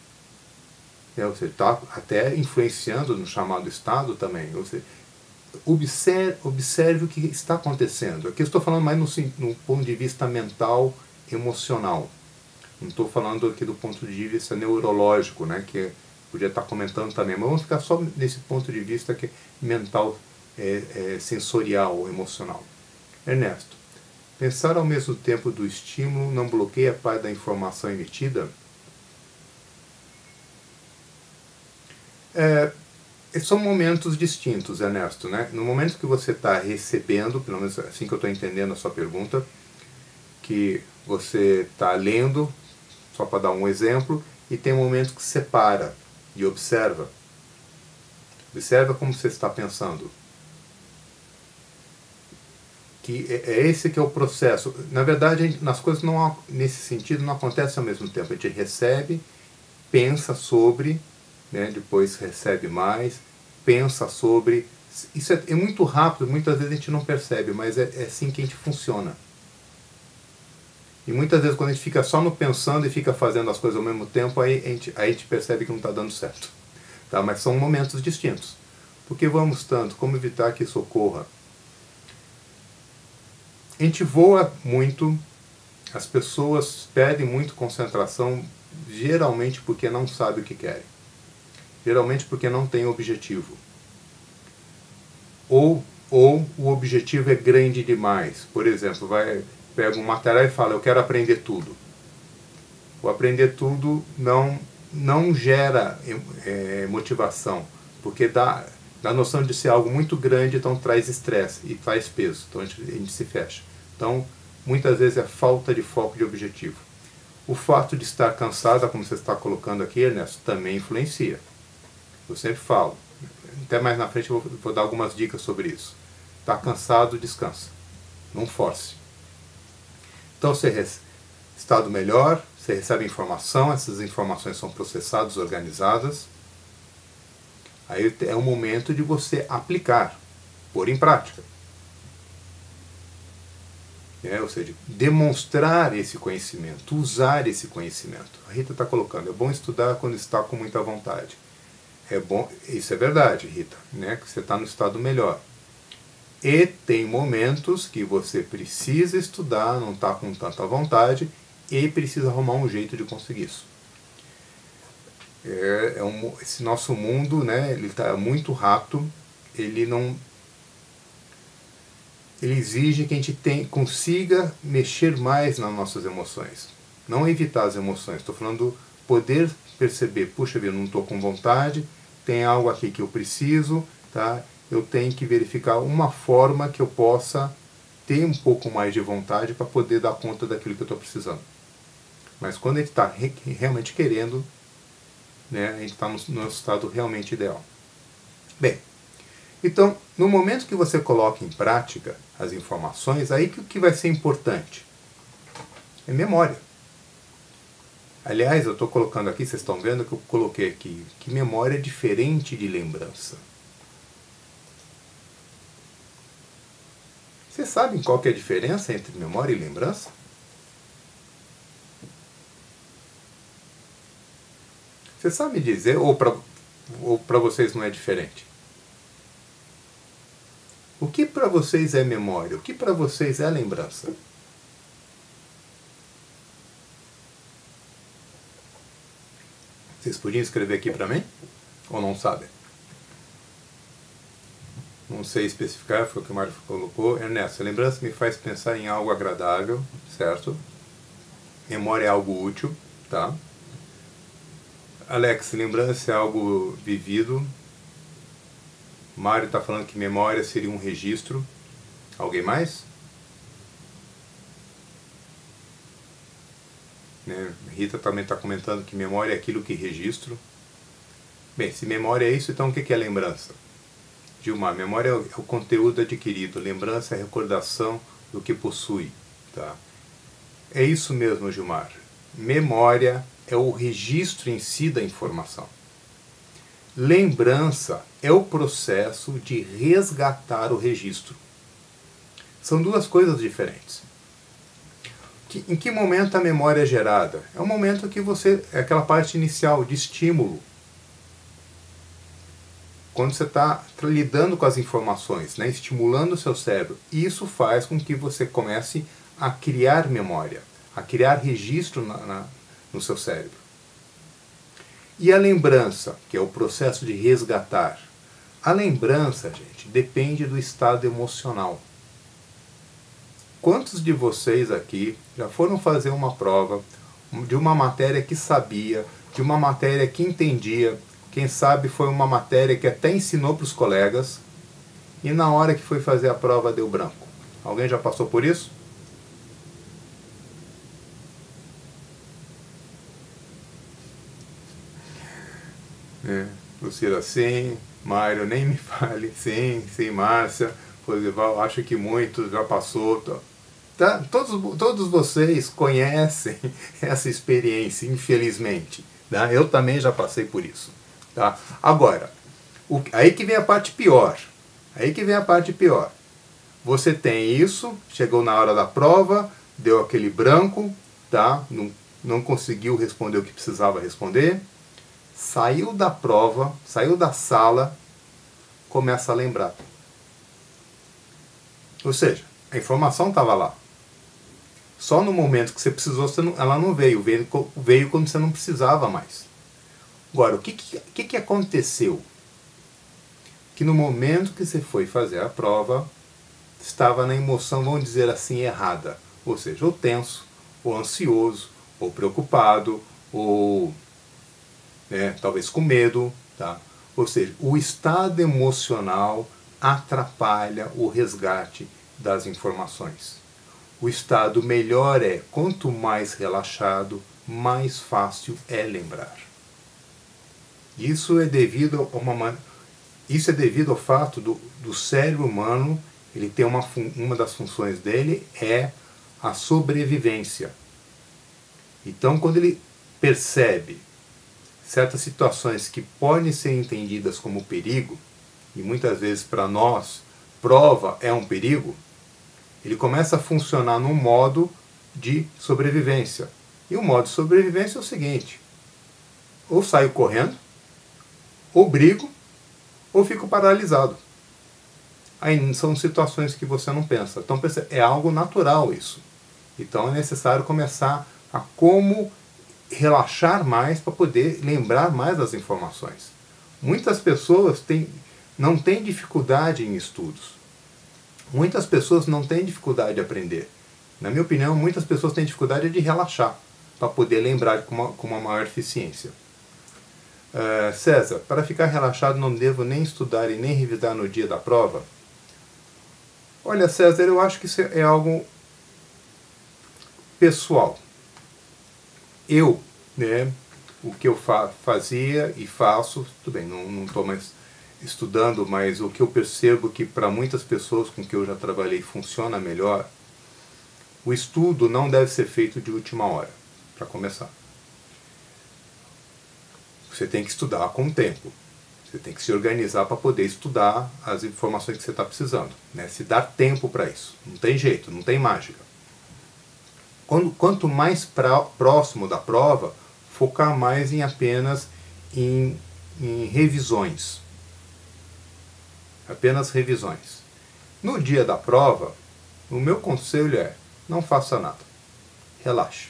Você está até influenciando no chamado estado também. Observe o que está acontecendo. Aqui eu estou falando mais no ponto de vista mental, emocional. Não estou falando aqui do ponto de vista neurológico, né, que podia estar comentando também. Mas vamos ficar só nesse ponto de vista que é mental, sensorial, emocional. Ernesto, pensar ao mesmo tempo do estímulo não bloqueia a parte da informação emitida? São momentos distintos, Ernesto, né? No momento que você está recebendo, pelo menos assim que eu estou entendendo a sua pergunta, que você está lendo, só para dar um exemplo, e tem um momento que você para e observa. Observa como você está pensando. Que é esse que é o processo. Na verdade, nas coisas nesse sentido não acontece ao mesmo tempo. A gente recebe, pensa sobre, né, depois recebe mais, pensa sobre. Isso é muito rápido, muitas vezes a gente não percebe, mas é assim que a gente funciona. E muitas vezes quando a gente fica só no pensando e fica fazendo as coisas ao mesmo tempo, aí a gente percebe que não está dando certo. Tá? Mas são momentos distintos. Por que vamos tanto? Como evitar que isso ocorra? A gente voa muito, as pessoas perdem muito concentração, geralmente porque não sabem o que querem. Geralmente porque não tem objetivo. Ou o objetivo é grande demais. Por exemplo, pega um material e fala, eu quero aprender tudo. O aprender tudo não gera motivação, porque dá a noção de ser algo muito grande, então traz estresse e traz peso, então a gente se fecha. Então, muitas vezes é falta de foco de objetivo. O fato de estar cansada, como você está colocando aqui, Ernesto, também influencia. Eu sempre falo, até mais na frente eu vou dar algumas dicas sobre isso. Está cansado, descansa. Não force. Então, estado melhor, você recebe informação, essas informações são processadas, organizadas. Aí é o momento de você aplicar, pôr em prática. Ou seja, demonstrar esse conhecimento, usar esse conhecimento. A Rita está colocando, é bom estudar quando está com muita vontade. É bom, isso é verdade, Rita, né? Que você está no estado melhor. E tem momentos que você precisa estudar, não está com tanta vontade e precisa arrumar um jeito de conseguir isso. Esse nosso mundo, né, ele está muito rápido, ele exige que a gente consiga mexer mais nas nossas emoções. Não evitar as emoções, estou falando poder perceber, puxa vida, não estou com vontade, tem algo aqui que eu preciso, tá? Eu tenho que verificar uma forma que eu possa ter um pouco mais de vontade para poder dar conta daquilo que eu estou precisando. Mas quando a gente está realmente querendo, né, a gente está no nosso estado realmente ideal. Bem, então, no momento que você coloca em prática as informações, aí que o que vai ser importante é memória. Aliás, eu estou colocando aqui, vocês estão vendo que eu coloquei aqui, que memória é diferente de lembrança. Vocês sabem qual que é a diferença entre memória e lembrança? Você sabe dizer, ou para vocês não é diferente? O que para vocês é memória? O que para vocês é lembrança? Vocês podiam escrever aqui para mim? Ou não sabem? Não sei especificar, foi o que o Mário colocou. Ernesto, a lembrança me faz pensar em algo agradável, certo? Memória é algo útil, tá? Alex, lembrança é algo vivido. Mário está falando que memória seria um registro. Alguém mais? Né? Rita também está comentando que memória é aquilo que registro. Bem, se memória é isso, então o que é lembrança? Gilmar, memória é o conteúdo adquirido, lembrança é a recordação do que possui. Tá? É isso mesmo, Gilmar. Memória é o registro em si da informação. Lembrança é o processo de resgatar o registro. São duas coisas diferentes. Em que momento a memória é gerada? É o momento que é aquela parte inicial de estímulo. Quando você está lidando com as informações, né, estimulando o seu cérebro, isso faz com que você comece a criar memória, a criar registro no seu cérebro. E a lembrança, que é o processo de resgatar. A lembrança, gente, depende do estado emocional. Quantos de vocês aqui já foram fazer uma prova de uma matéria que sabia, de uma matéria que entendia, quem sabe foi uma matéria que até ensinou para os colegas, e na hora que foi fazer a prova deu branco? Alguém já passou por isso? Lucila, sim. Mário, nem me fale. Sim, Márcia. Rosival, acho que muitos já passou. Tá? Todos vocês conhecem essa experiência, infelizmente. Tá? Eu também já passei por isso. Tá? Agora, aí que vem a parte pior. Você tem isso, chegou na hora da prova, deu aquele branco, tá? Não conseguiu responder o que precisava responder, saiu da prova, saiu da sala, começa a lembrar. Ou seja, a informação estava lá. Só no momento que você precisou, ela não veio. Veio quando você não precisava mais. Agora, o que aconteceu? Que no momento que você foi fazer a prova, estava na emoção, vamos dizer assim, errada. Ou seja, ou tenso, ou ansioso, ou preocupado, ou talvez com medo. Tá? Ou seja, o estado emocional atrapalha o resgate das informações. O estado melhor é, quanto mais relaxado, mais fácil é lembrar. Isso é devido ao fato do cérebro humano, ele tem uma das funções dele é a sobrevivência. Então, quando ele percebe certas situações que podem ser entendidas como perigo, e muitas vezes para nós, prova é um perigo, ele começa a funcionar num modo de sobrevivência. E o modo de sobrevivência é o seguinte: ou saio correndo, ou brigo, ou fico paralisado. Aí são situações que você não pensa. Então é algo natural isso. Então é necessário começar a como relaxar mais para poder lembrar mais das informações. Muitas pessoas não têm dificuldade em estudos. Muitas pessoas não têm dificuldade de aprender. Na minha opinião, muitas pessoas têm dificuldade de relaxar para poder lembrar com uma maior eficiência. César, para ficar relaxado não devo nem estudar e nem revisar no dia da prova? Olha, César, eu acho que isso é algo pessoal. O que eu fazia e faço, tudo bem, não estou mais estudando, mas o que eu percebo que para muitas pessoas com que eu já trabalhei funciona melhor, o estudo não deve ser feito de última hora, para começar. Você tem que estudar com o tempo. Você tem que se organizar para poder estudar as informações que você está precisando. Né? Se dar tempo para isso. Não tem jeito, não tem mágica. Quanto mais próximo da prova, focar mais apenas em revisões. Apenas revisões. No dia da prova, o meu conselho é: não faça nada. Relaxe.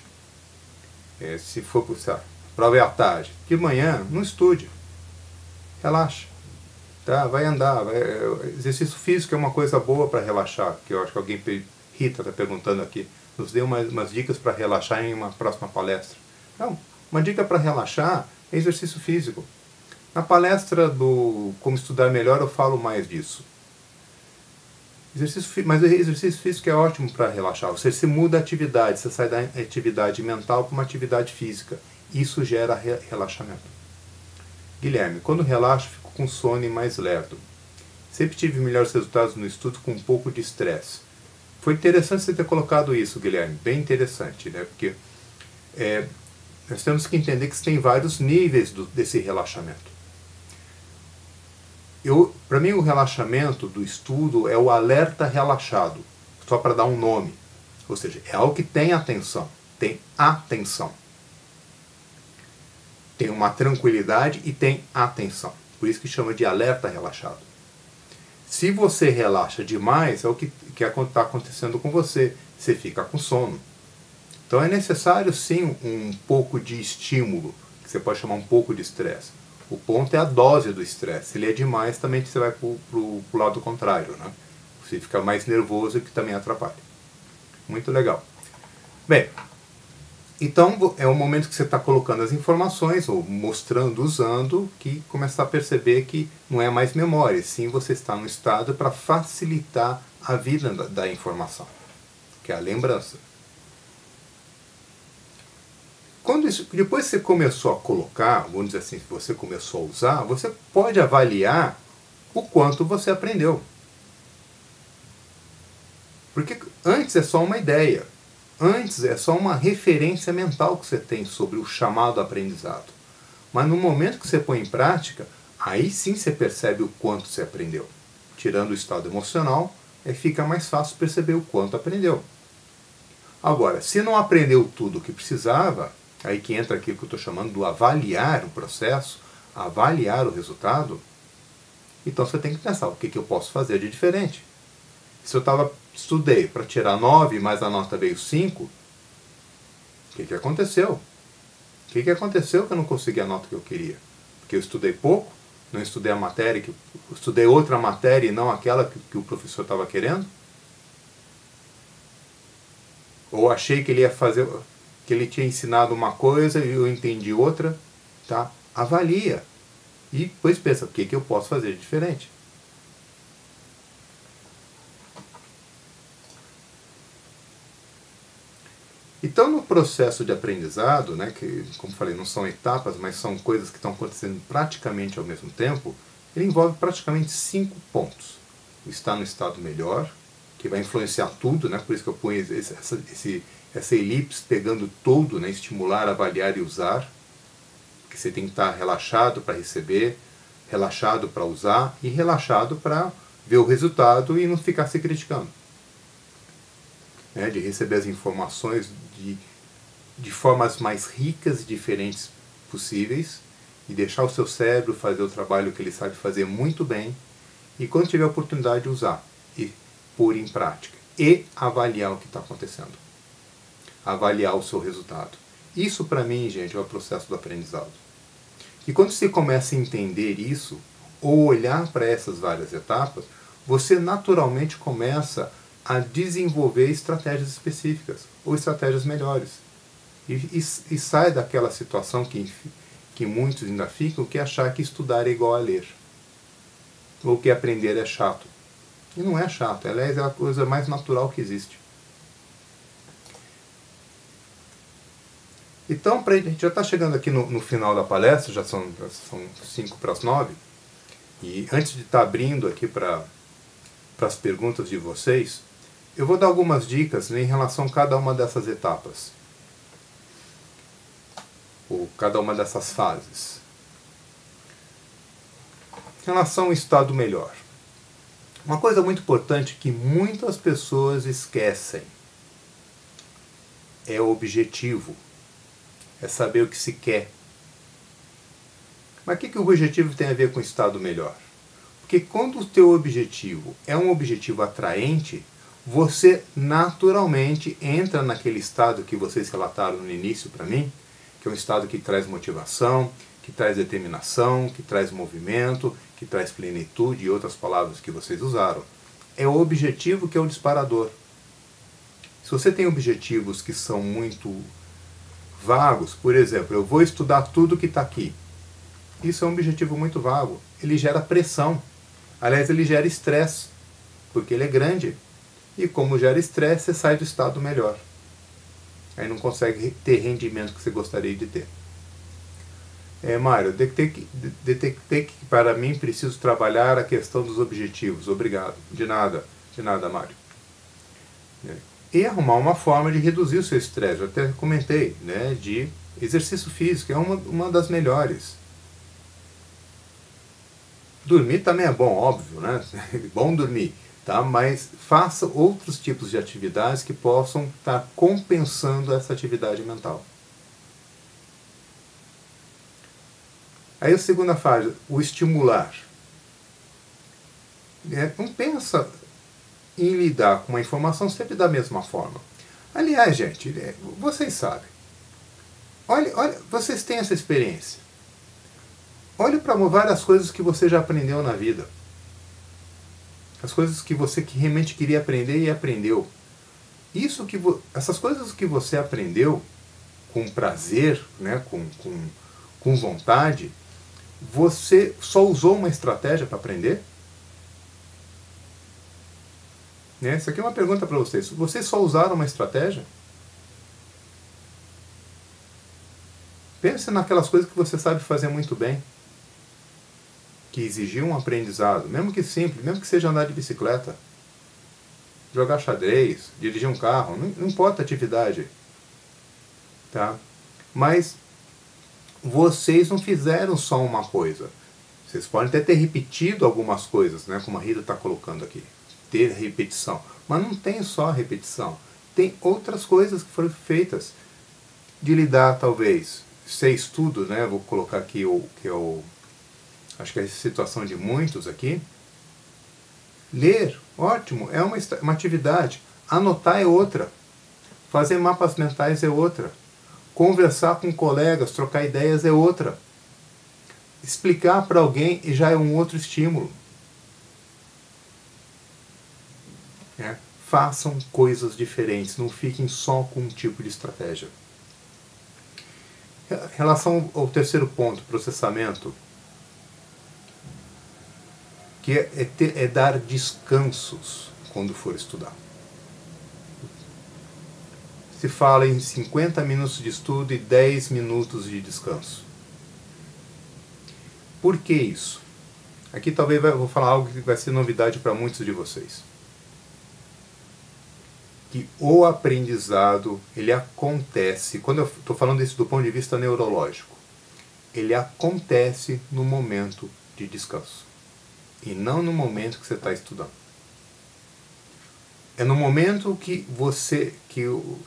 Se for possível, a prova é à tarde. De manhã, não estude. Relaxa. Tá? Vai andar. Exercício físico é uma coisa boa para relaxar. Que eu acho que Rita está perguntando aqui. Nos dê umas dicas para relaxar em uma próxima palestra. Então, uma dica para relaxar é exercício físico. Na palestra do Como Estudar Melhor eu falo mais disso. Mas o exercício físico é ótimo para relaxar. Você muda a atividade, você sai da atividade mental para uma atividade física. Isso gera relaxamento. Guilherme, quando relaxo fico com sono e mais lerdo. Sempre tive melhores resultados no estudo com um pouco de estresse. Foi interessante você ter colocado isso, Guilherme. Bem interessante, né? Porque nós temos que entender que tem vários níveis desse relaxamento. Para mim, o relaxamento do estudo é o alerta relaxado, só para dar um nome. Ou seja, é algo que tem atenção, tem atenção. Tem uma tranquilidade e tem atenção. Por isso que chama de alerta relaxado. Se você relaxa demais, é o que está acontecendo com você. Você fica com sono. Então é necessário sim um pouco de estímulo, que você pode chamar um pouco de estresse. O ponto é a dose do estresse. Se ele é demais, também você vai para o lado contrário. Né? Você fica mais nervoso, que também atrapalha. Muito legal. Bem, então é o momento que você está colocando as informações, ou mostrando, usando, que começa a perceber que não é mais memória, sim você está no estado para facilitar a vida da informação, que é a lembrança. Depois que você começou a colocar, vamos dizer assim, que você começou a usar, você pode avaliar o quanto você aprendeu. Porque antes é só uma ideia. Antes é só uma referência mental que você tem sobre o chamado aprendizado. Mas no momento que você põe em prática, aí sim você percebe o quanto você aprendeu. Tirando o estado emocional, fica mais fácil perceber o quanto aprendeu. Agora, se não aprendeu tudo o que precisava, aí que entra aquilo que eu estou chamando do avaliar o processo, avaliar o resultado, então você tem que pensar, o que eu posso fazer de diferente? Se eu estudei para tirar 9, mas a nota veio 5, o que aconteceu? O que aconteceu que eu não consegui a nota que eu queria? Porque eu estudei pouco, não estudei a matéria, estudei outra matéria e não aquela que o professor estava querendo? Ou achei que ele ia fazer, que ele tinha ensinado uma coisa e eu entendi outra? Tá? Avalia. E depois pensa, o que eu posso fazer de diferente? Então, no processo de aprendizado, né, que, como falei, não são etapas, mas são coisas que estão acontecendo praticamente ao mesmo tempo, ele envolve praticamente 5 pontos. Estar no estado melhor, que vai influenciar tudo, né, por isso que eu ponho essa elipse pegando tudo, né, estimular, avaliar e usar, que você tem que estar relaxado para receber, relaxado para usar e relaxado para ver o resultado e não ficar se criticando. Né, de receber as informações de formas mais ricas e diferentes possíveis e deixar o seu cérebro fazer o trabalho que ele sabe fazer muito bem e quando tiver a oportunidade de usar e pôr em prática e avaliar o que está acontecendo. Avaliar o seu resultado. Isso para mim, gente, é o processo do aprendizado. E quando você começa a entender isso ou olhar para essas várias etapas, você naturalmente começa a desenvolver estratégias específicas ou estratégias melhores. E sai daquela situação que muitos ainda ficam, que é achar que estudar é igual a ler. Ou que aprender é chato. E não é chato, aliás, é a coisa mais natural que existe. Então, a gente já está chegando aqui no final da palestra, já são 5 para as 9. E antes de estar abrindo aqui para as perguntas de vocês, eu vou dar algumas dicas, né, em relação a cada uma dessas etapas. Ou cada uma dessas fases. Em relação ao estado melhor. Uma coisa muito importante que muitas pessoas esquecem é o objetivo. É saber o que se quer. Mas o que o objetivo tem a ver com o estado melhor? Porque quando o teu objetivo é um objetivo atraente, você naturalmente entra naquele estado que vocês relataram no início para mim, que é um estado que traz motivação, que traz determinação, que traz movimento, que traz plenitude e outras palavras que vocês usaram. É o objetivo que é o disparador. Se você tem objetivos que são muito vagos, por exemplo, eu vou estudar tudo que está aqui. Isso é um objetivo muito vago. Ele gera pressão. Aliás, ele gera estresse, porque ele é grande. E como gera estresse, você sai do estado melhor. Aí não consegue ter rendimento que você gostaria de ter. Mário, detectei que para mim preciso trabalhar a questão dos objetivos. Obrigado. De nada, Mário. E arrumar uma forma de reduzir o seu estresse. Eu até comentei, né, de exercício físico, é uma das melhores. Dormir também é bom, óbvio, né? É bom dormir, tá? Mas faça outros tipos de atividades que possam estar compensando essa atividade mental. Aí a segunda fase, o estimular. Não pensa em lidar com uma informação sempre da mesma forma. Aliás, gente, vocês sabem. Olha, vocês têm essa experiência. Olhe para várias coisas que você já aprendeu na vida. As coisas que você realmente queria aprender e aprendeu. Essas coisas que você aprendeu com prazer, né, com vontade, você só usou uma estratégia para aprender? Essa aqui é uma pergunta para vocês. Vocês só usaram uma estratégia? Pense naquelas coisas que você sabe fazer muito bem, que exigiam um aprendizado, mesmo que simples, mesmo que seja andar de bicicleta, jogar xadrez, dirigir um carro, não importa a atividade. Tá? Mas vocês não fizeram só uma coisa. Vocês podem até ter repetido algumas coisas, né, como a Rita está colocando aqui. Ter repetição. Mas não tem só repetição. tem outras coisas que foram feitas. De lidar, talvez, ser estudo, né? Vou colocar aqui acho que é a situação de muitos aqui. Ler, ótimo, é uma atividade. Anotar é outra. Fazer mapas mentais é outra. Conversar com colegas, trocar ideias é outra. Explicar para alguém já é um outro estímulo. Façam coisas diferentes, não fiquem só com um tipo de estratégia. Em relação ao terceiro ponto, processamento, que é dar descansos quando for estudar. Se fala em 50 minutos de estudo e 10 minutos de descanso. Por que isso? Aqui talvez eu vou falar algo que vai ser novidade para muitos de vocês. Que o aprendizado, ele acontece, quando eu estou falando isso do ponto de vista neurológico, ele acontece no momento de descanso. E não no momento que você está estudando. É no momento que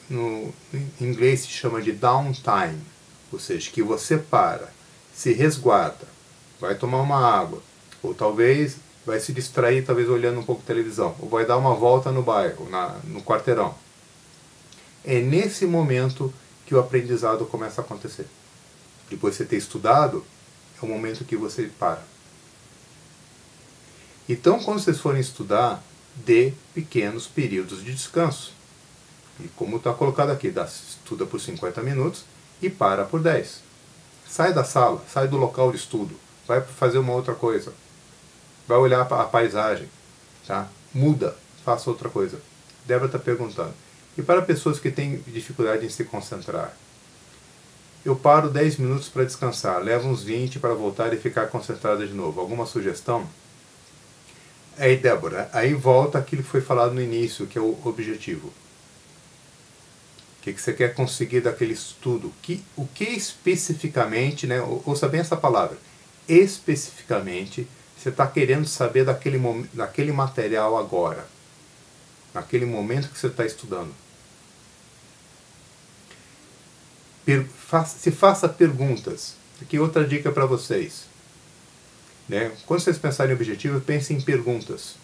no inglês se chama de downtime, ou seja, que você para, se resguarda, vai tomar uma água, ou talvez vai se distrair, talvez olhando um pouco de televisão, ou vai dar uma volta no bairro, no quarteirão. É nesse momento que o aprendizado começa a acontecer. Depois de você ter estudado, é o momento que você para. Então, quando vocês forem estudar, dê pequenos períodos de descanso. E como está colocado aqui, estuda por 50 minutos e para por 10. Sai da sala, sai do local de estudo, vai fazer uma outra coisa. Vai olhar a paisagem, tá? Muda, faça outra coisa. Débora está perguntando. E para pessoas que têm dificuldade em se concentrar? Eu paro 10 minutos para descansar, levo uns 20 para voltar e ficar concentrada de novo. Alguma sugestão? Aí, Débora, aí volta aquilo que foi falado no início, que é o objetivo. O que você quer conseguir daquele estudo? O que especificamente, né, ouça bem essa palavra, especificamente, você está querendo saber daquele material agora, naquele momento que você está estudando. Se faça perguntas. Aqui outra dica para vocês. Quando vocês pensarem em objetivo, pensem em perguntas.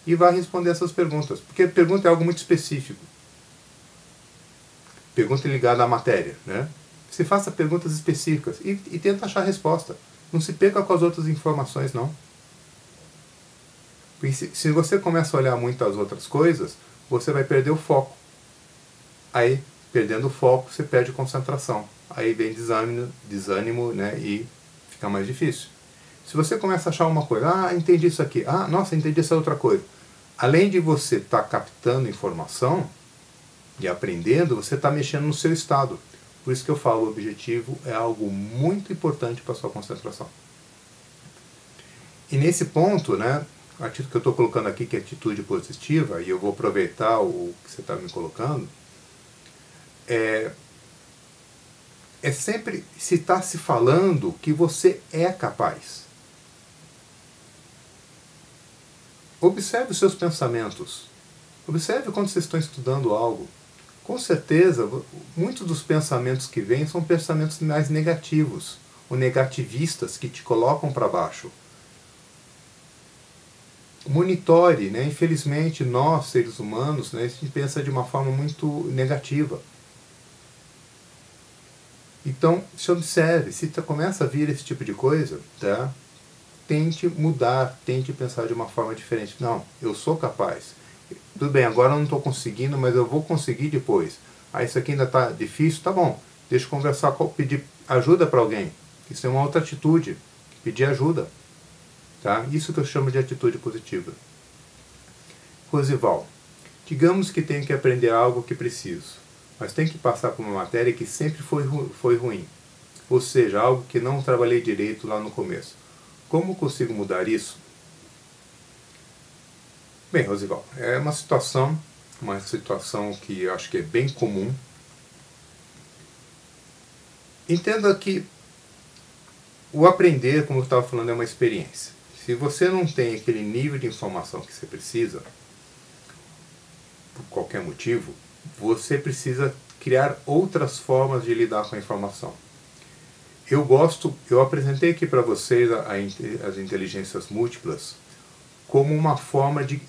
E vá responder essas perguntas. Porque pergunta é algo muito específico. Pergunta ligada à matéria. Se faça perguntas específicas e tenta achar a resposta. Não se perca com as outras informações, não. Porque se você começa a olhar muito as outras coisas, você vai perder o foco. Aí, perdendo o foco, você perde concentração. Aí vem desânimo, e fica mais difícil. Se você começa a achar uma coisa, entendi isso aqui, nossa, entendi essa outra coisa. Além de você estar captando informação e aprendendo, você está mexendo no seu estado. Por isso que eu falo, o objetivo é algo muito importante para a sua concentração. E nesse ponto, a atitude que eu estou colocando aqui, que é atitude positiva, e eu vou aproveitar o que você está me colocando, é sempre se está se falando que você é capaz. Observe os seus pensamentos. Observe quando vocês estão estudando algo. Com certeza, muitos dos pensamentos que vêm são pensamentos mais negativos, ou negativistas, que te colocam para baixo. Monitore, infelizmente nós, seres humanos, a gente pensa de uma forma muito negativa. Então, se observe, se começa a vir esse tipo de coisa, tente mudar, tente pensar de uma forma diferente. Não, eu sou capaz. Tudo bem, agora eu não estou conseguindo, mas eu vou conseguir depois. Isso aqui ainda está difícil, tá bom. Deixa eu conversar, pedir ajuda para alguém. Isso é uma outra atitude, pedir ajuda. Isso que eu chamo de atitude positiva. Rosival, digamos que tenho que aprender algo que preciso, mas tenho que passar por uma matéria que sempre foi ruim. Ou seja, algo que não trabalhei direito lá no começo. Como consigo mudar isso? Bem, Rosival, é uma situação que eu acho que é bem comum. Entenda que o aprender, como eu estava falando, é uma experiência. Se você não tem aquele nível de informação que você precisa, por qualquer motivo, você precisa criar outras formas de lidar com a informação. Eu apresentei aqui para vocês as inteligências múltiplas como uma forma de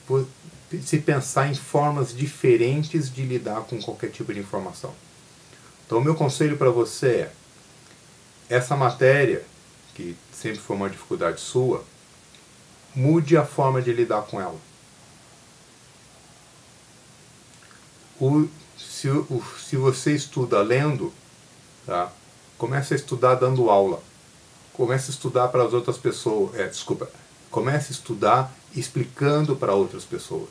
se pensar em formas diferentes de lidar com qualquer tipo de informação. Então o meu conselho para você é, essa matéria, que sempre foi uma dificuldade sua, mude a forma de lidar com ela. Se você estuda lendo, tá? Comece a estudar dando aula. Comece a estudar para as outras pessoas. Comece a estudar explicando para outras pessoas.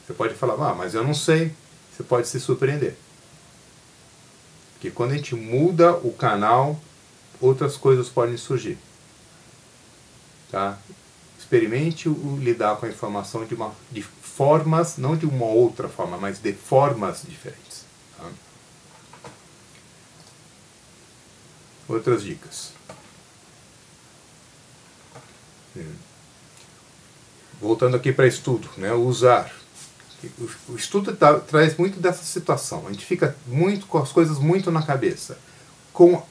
Você pode falar, mas eu não sei. Você pode se surpreender. Porque quando a gente muda o canal, outras coisas podem surgir. Tá? Experimente lidar com a informação de formas, não de uma outra forma, mas de formas diferentes. Tá? Outras dicas. Voltando aqui para estudo, né? Usar. O estudo traz muito dessa situação. A gente fica muito com as coisas muito na cabeça. Com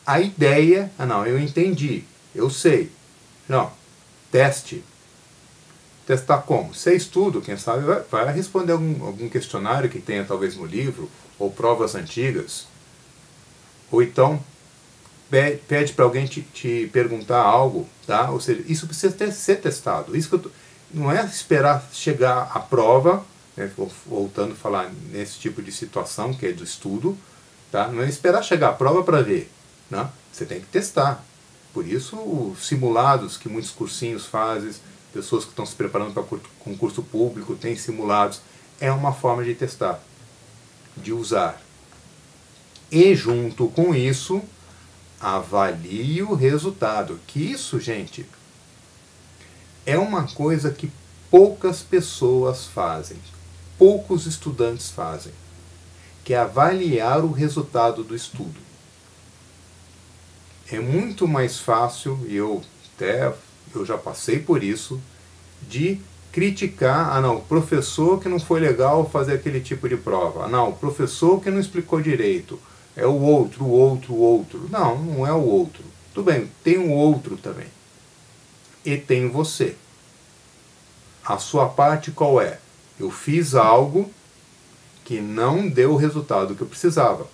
a ideia, não, eu entendi, eu sei. Não, teste. Testar como? Se é estudo, quem sabe vai responder algum questionário que tenha talvez no livro, ou provas antigas. Ou então pede para alguém te perguntar algo, tá? Ou seja, isso precisa ser testado. Isso que não é esperar chegar à prova, né? Voltando a falar nesse tipo de situação que é do estudo, tá? Não é esperar chegar à prova para ver, né? Você tem que testar. Por isso, os simulados que muitos cursinhos fazem, pessoas que estão se preparando para concurso público têm simulados, é uma forma de testar, de usar. E junto com isso, avalie o resultado. Que isso, gente, é uma coisa que poucas pessoas fazem, poucos estudantes fazem, que é avaliar o resultado do estudo. É muito mais fácil, e eu já passei por isso, de criticar, o professor que não foi legal fazer aquele tipo de prova, o professor que não explicou direito, é o outro. Não é o outro. Tudo bem, tem um outro também. E tem você. A sua parte qual é? Eu fiz algo que não deu o resultado que eu precisava.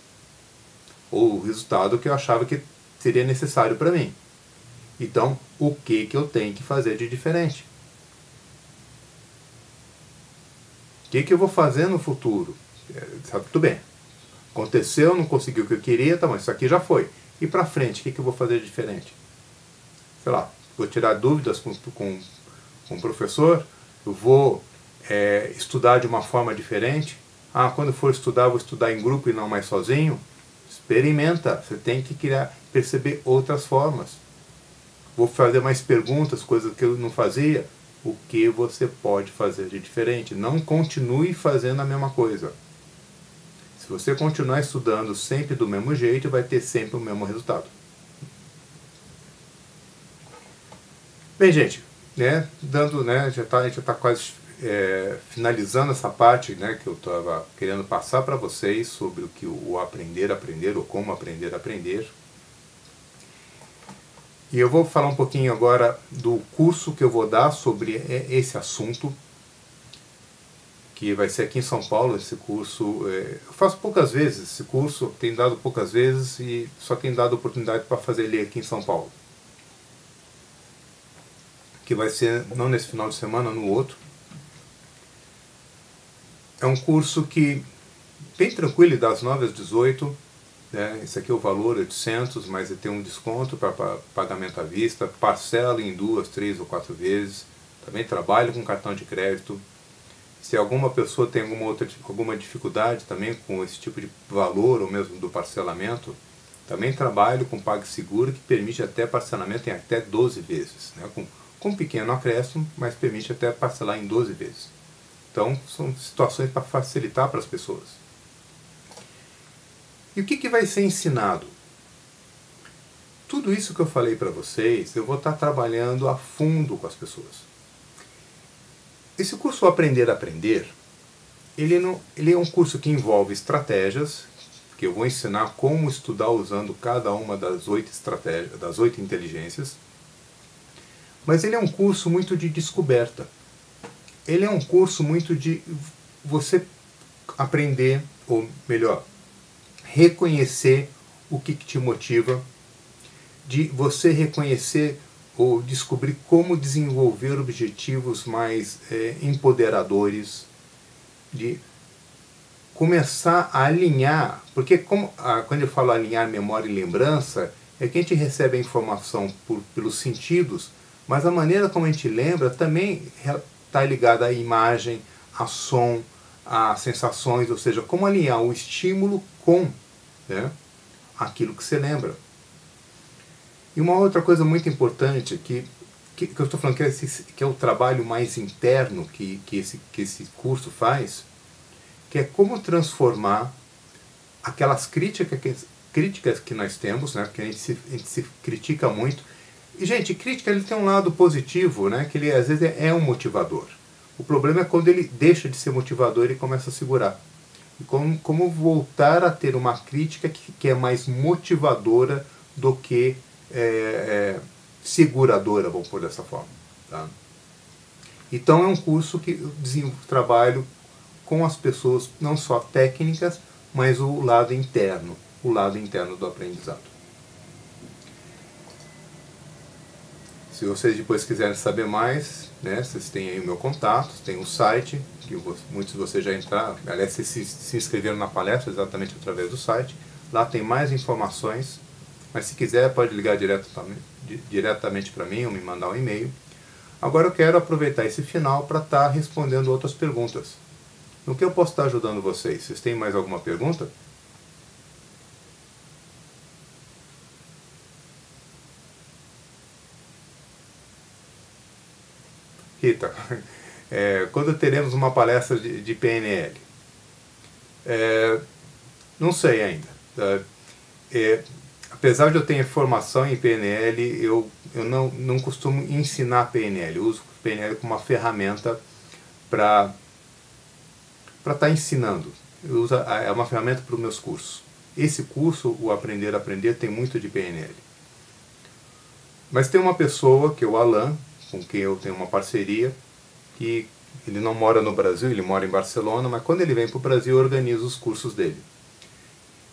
Ou o resultado que eu achava que seria necessário para mim. Então, o que eu tenho que fazer de diferente? O que eu vou fazer no futuro? Tudo bem. Aconteceu, não conseguiu o que eu queria, tá bom, isso aqui já foi. E para frente, o que eu vou fazer de diferente? Sei lá, vou tirar dúvidas com o professor, eu vou estudar de uma forma diferente. Quando for estudar, vou estudar em grupo e não mais sozinho. Experimenta, você tem que perceber outras formas. Vou fazer mais perguntas, coisas que eu não fazia. O que você pode fazer de diferente? Não continue fazendo a mesma coisa. Se você continuar estudando sempre do mesmo jeito, vai ter sempre o mesmo resultado. Bem, gente, né, a gente já está quase finalizando essa parte, né, que eu estava querendo passar para vocês sobre o aprender a aprender, ou como aprender a aprender. E eu vou falar um pouquinho agora do curso que eu vou dar sobre esse assunto, que vai ser aqui em São Paulo. Esse curso, eu faço poucas vezes esse curso, tenho dado poucas vezes e só tenho dado oportunidade para fazer ele aqui em São Paulo. Que vai ser não nesse final de semana, no outro. É um curso que bem tranquilo, das 9 às 18. Esse aqui é o valor, 800, mas ele tem um desconto para pagamento à vista, parcela em 2, 3 ou 4 vezes. Também trabalho com cartão de crédito. Se alguma pessoa tem alguma dificuldade também com esse tipo de valor, ou mesmo do parcelamento, também trabalho com PagSeguro, que permite até parcelamento em até 12 vezes. Né? Com um pequeno acréscimo, mas permite até parcelar em 12 vezes. Então, são situações para facilitar para as pessoas. E o que vai ser ensinado? Tudo isso que eu falei para vocês, eu vou estar trabalhando a fundo com as pessoas. Esse curso Aprender a Aprender, ele é um curso que envolve estratégias, que eu vou ensinar como estudar usando cada uma das 8 estratégias, das 8 inteligências. Mas ele é um curso muito de descoberta. Ele é um curso muito de você aprender, ou melhor, reconhecer o que te motiva, de você reconhecer ou descobrir como desenvolver objetivos mais empoderadores, de começar a alinhar, porque quando eu falo alinhar memória e lembrança, é que a gente recebe a informação pelos sentidos, mas a maneira como a gente lembra também está ligada à imagem, a som, a sensações, ou seja, como alinhar o estímulo com, né, aquilo que você lembra. E uma outra coisa muito importante que eu estou falando que é o trabalho mais interno que esse curso faz, que é como transformar aquelas críticas que nós temos, né, porque a gente se critica muito. E, gente, crítica ele tem um lado positivo, né, que ele às vezes é um motivador. O problema é quando ele deixa de ser motivador e começa a segurar. E como voltar a ter uma crítica que é mais motivadora do que seguradora, vamos pôr dessa forma. Tá? Então é um curso que eu trabalho com as pessoas, não só técnicas, mas o lado interno do aprendizado. Se vocês depois quiserem saber mais, né, vocês têm aí o meu contato, tem o site, que muitos de vocês já entraram, aliás, vocês se inscreveram na palestra exatamente através do site, lá tem mais informações, mas se quiser pode ligar diretamente para mim ou me mandar um e-mail. Agora eu quero aproveitar esse final para estar respondendo outras perguntas. No que eu posso estar ajudando vocês? Vocês têm mais alguma pergunta? Rita, quando teremos uma palestra de PNL? Não sei ainda. Apesar de eu ter formação em PNL, eu não costumo ensinar PNL. Eu uso PNL como uma ferramenta para estar ensinando. É uma ferramenta para os meus cursos. Esse curso, o Aprender a Aprender, tem muito de PNL. Mas tem uma pessoa, que é o Alan, com quem eu tenho uma parceria, que ele não mora no Brasil, ele mora em Barcelona, mas quando ele vem para o Brasil eu organizo os cursos dele.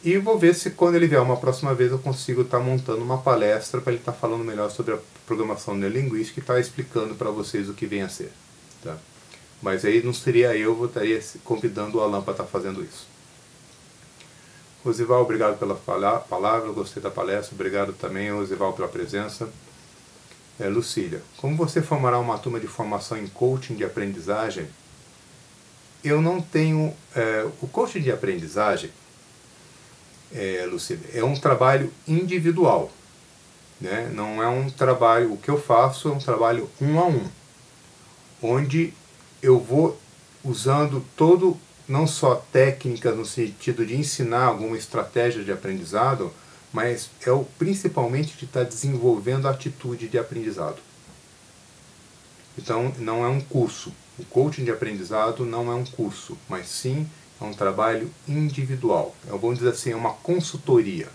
E vou ver se quando ele vier uma próxima vez eu consigo estar montando uma palestra para ele estar falando melhor sobre a programação neurolinguística e estar explicando para vocês o que vem a ser. Tá? Mas aí não seria eu estaria convidando o Alan para estar fazendo isso. Rosival, obrigado pela palavra, eu gostei da palestra, obrigado também, Rosival, pela presença. Lucília, como você formará uma turma de formação em coaching de aprendizagem? Eu não tenho... o coaching de aprendizagem, Lucília, é um trabalho individual. Né? Não é um trabalho... O que eu faço é um trabalho 1 a 1, onde eu vou usando não só técnicas no sentido de ensinar alguma estratégia de aprendizado, mas principalmente de estar desenvolvendo a atitude de aprendizado. Então não é um curso. O coaching de aprendizado não é um curso, mas sim é um trabalho individual. Vamos dizer assim, é uma consultoria.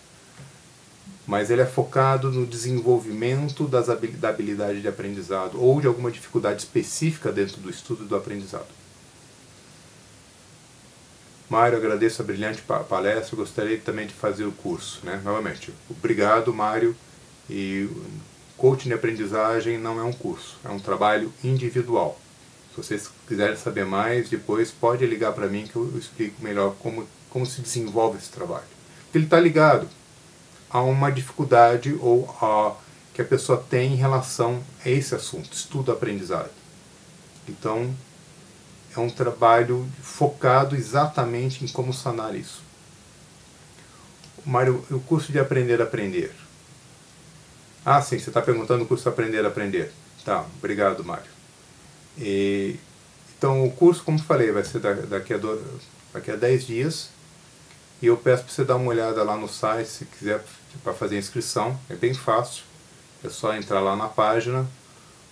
Mas ele é focado no desenvolvimento da habilidade de aprendizado ou de alguma dificuldade específica dentro do estudo do aprendizado. Mário, agradeço a brilhante palestra, gostaria também de fazer o curso. Né? Novamente, obrigado, Mário. E coaching de aprendizagem não é um curso, é um trabalho individual. Se vocês quiserem saber mais, depois pode ligar para mim que eu explico melhor como se desenvolve esse trabalho. Porque ele está ligado a uma dificuldade que a pessoa tem em relação a esse assunto, estudo-aprendizado. Então, é um trabalho focado exatamente em como sanar isso. Mário, o curso de Aprender a Aprender. Ah, sim, você está perguntando o curso de Aprender a Aprender. Tá, obrigado, Mário. Então, o curso, como falei, vai ser daqui a 10 dias. E eu peço para você dar uma olhada lá no site, se quiser, para fazer a inscrição. É bem fácil. É só entrar lá na página,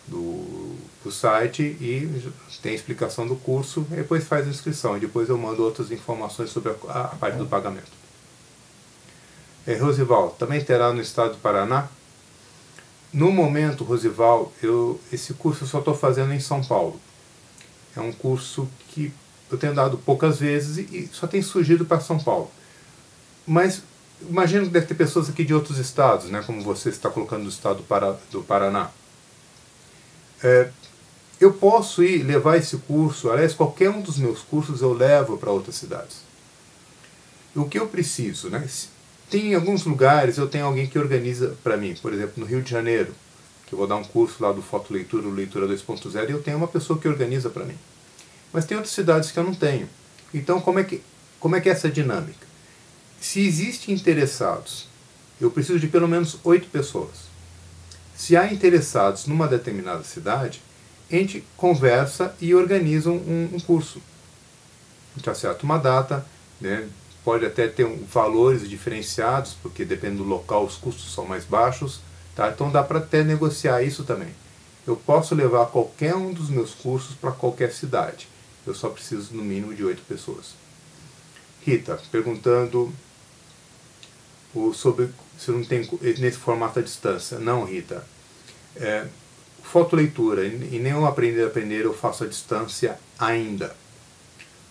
do site e tem a explicação do curso, e depois faz a inscrição, e depois eu mando outras informações sobre a parte do pagamento. Rosival, também terá no estado do Paraná? No momento, Rosival, esse curso eu só estou fazendo em São Paulo. É um curso que eu tenho dado poucas vezes e só tem surgido para São Paulo. Mas imagino que deve ter pessoas aqui de outros estados, né, como você está colocando do estado do Paraná. Eu posso ir levar esse curso, aliás, qualquer um dos meus cursos eu levo para outras cidades. O que eu preciso, né? Tem alguns lugares, eu tenho alguém que organiza para mim, por exemplo, no Rio de Janeiro, que eu vou dar um curso lá do Fotoleitura, Leitura 2.0, e eu tenho uma pessoa que organiza para mim. Mas tem outras cidades que eu não tenho. Então, como é que é essa dinâmica? Se existem interessados, eu preciso de pelo menos 8 pessoas. Se há interessados numa determinada cidade, a gente conversa e organiza um curso. A gente acerta uma data, né? Pode até ter valores diferenciados, porque depende do local os custos são mais baixos, tá? Então dá para até negociar isso também. Eu posso levar qualquer um dos meus cursos para qualquer cidade. Eu só preciso no mínimo de 8 pessoas. Rita, perguntando sobre se não tem nesse formato à distância. Não, Rita. Fotoleitura e nem o aprender eu faço à distância ainda.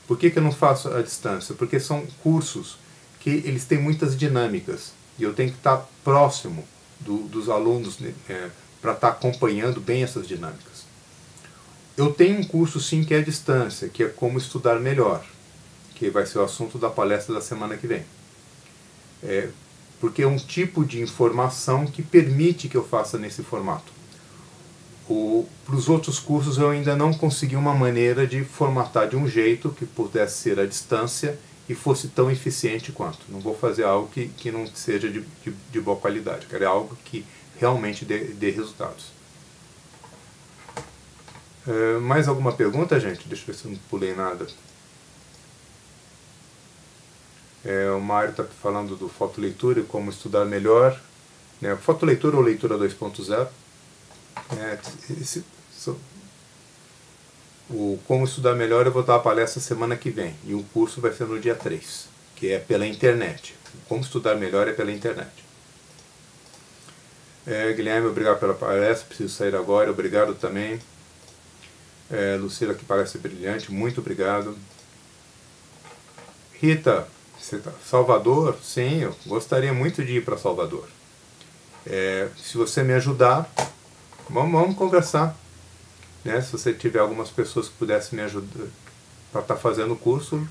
Por que eu não faço à distância? Porque são cursos que eles têm muitas dinâmicas e eu tenho que estar próximo dos alunos, né, para estar acompanhando bem essas dinâmicas. Eu tenho um curso sim que é à distância, que é como estudar melhor, que vai ser o assunto da palestra da semana que vem. Porque é um tipo de informação que permite que eu faça nesse formato. Para os outros cursos eu ainda não consegui uma maneira de formatar de um jeito que pudesse ser à distância e fosse tão eficiente quanto. Não vou fazer algo que não seja de boa qualidade, quero algo que realmente dê resultados. Mais alguma pergunta, gente? Deixa eu ver se eu não pulei nada. O Mário está falando do fotoleitura e como estudar melhor. Fotoleitura ou leitura 2.0. O como estudar melhor eu vou dar a palestra semana que vem. E o curso vai ser no dia 3, que é pela internet. Como estudar melhor é pela internet. Guilherme, obrigado pela palestra. Preciso sair agora. Obrigado também. Lucila, que parece brilhante. Muito obrigado. Rita, Salvador? Sim, eu gostaria muito de ir para Salvador. Se você me ajudar, vamos conversar. Né? Se você tiver algumas pessoas que pudessem me ajudar para estar fazendo o curso,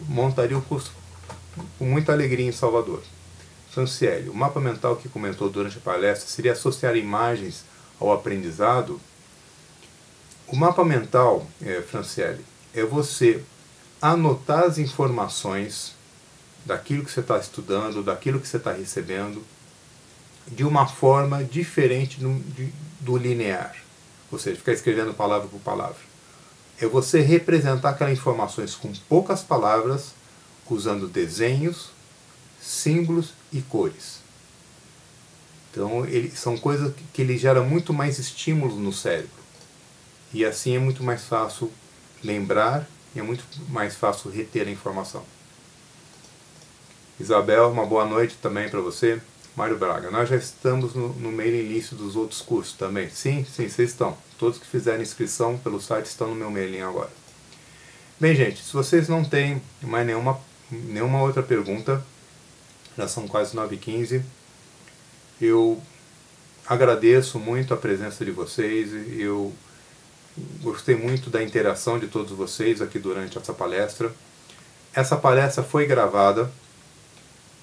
montaria o curso com muita alegria em Salvador. Franciele, o mapa mental que comentou durante a palestra seria associar imagens ao aprendizado? O mapa mental, Franciele, é você anotar as informações daquilo que você está estudando, daquilo que você está recebendo, de uma forma diferente do linear. Ou seja, ficar escrevendo palavra por palavra. É você representar aquelas informações com poucas palavras, usando desenhos, símbolos e cores. Então, são coisas que ele gera muito mais estímulos no cérebro. E assim é muito mais fácil lembrar e é muito mais fácil reter a informação. Isabel, uma boa noite também para você. Mário Braga, nós já estamos no mailing list dos outros cursos também. Sim, vocês estão. Todos que fizerem inscrição pelo site estão no meu mailing agora. Bem, gente, se vocês não têm mais nenhuma outra pergunta, já são quase 9h15, eu agradeço muito a presença de vocês, eu gostei muito da interação de todos vocês aqui durante essa palestra. Essa palestra foi gravada,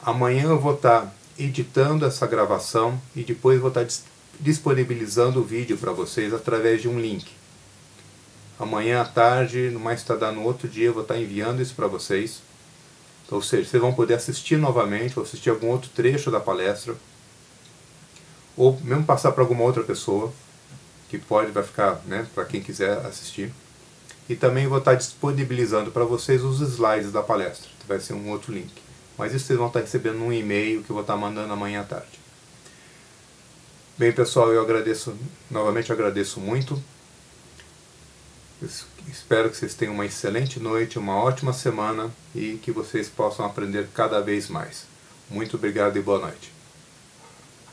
amanhã eu vou estar editando essa gravação e depois vou estar disponibilizando o vídeo para vocês através de um link. Amanhã à tarde, no mais tardar no outro dia, eu vou estar enviando isso para vocês. Ou seja, vocês vão poder assistir novamente, ou assistir algum outro trecho da palestra, ou mesmo passar para alguma outra pessoa, que vai ficar, né, para quem quiser assistir. E também vou estar disponibilizando para vocês os slides da palestra, que vai ser um outro link. Mas isso vocês vão estar recebendo num e-mail que eu vou estar mandando amanhã à tarde. Bem, pessoal, eu agradeço, novamente agradeço muito. Espero que vocês tenham uma excelente noite, uma ótima semana e que vocês possam aprender cada vez mais. Muito obrigado e boa noite.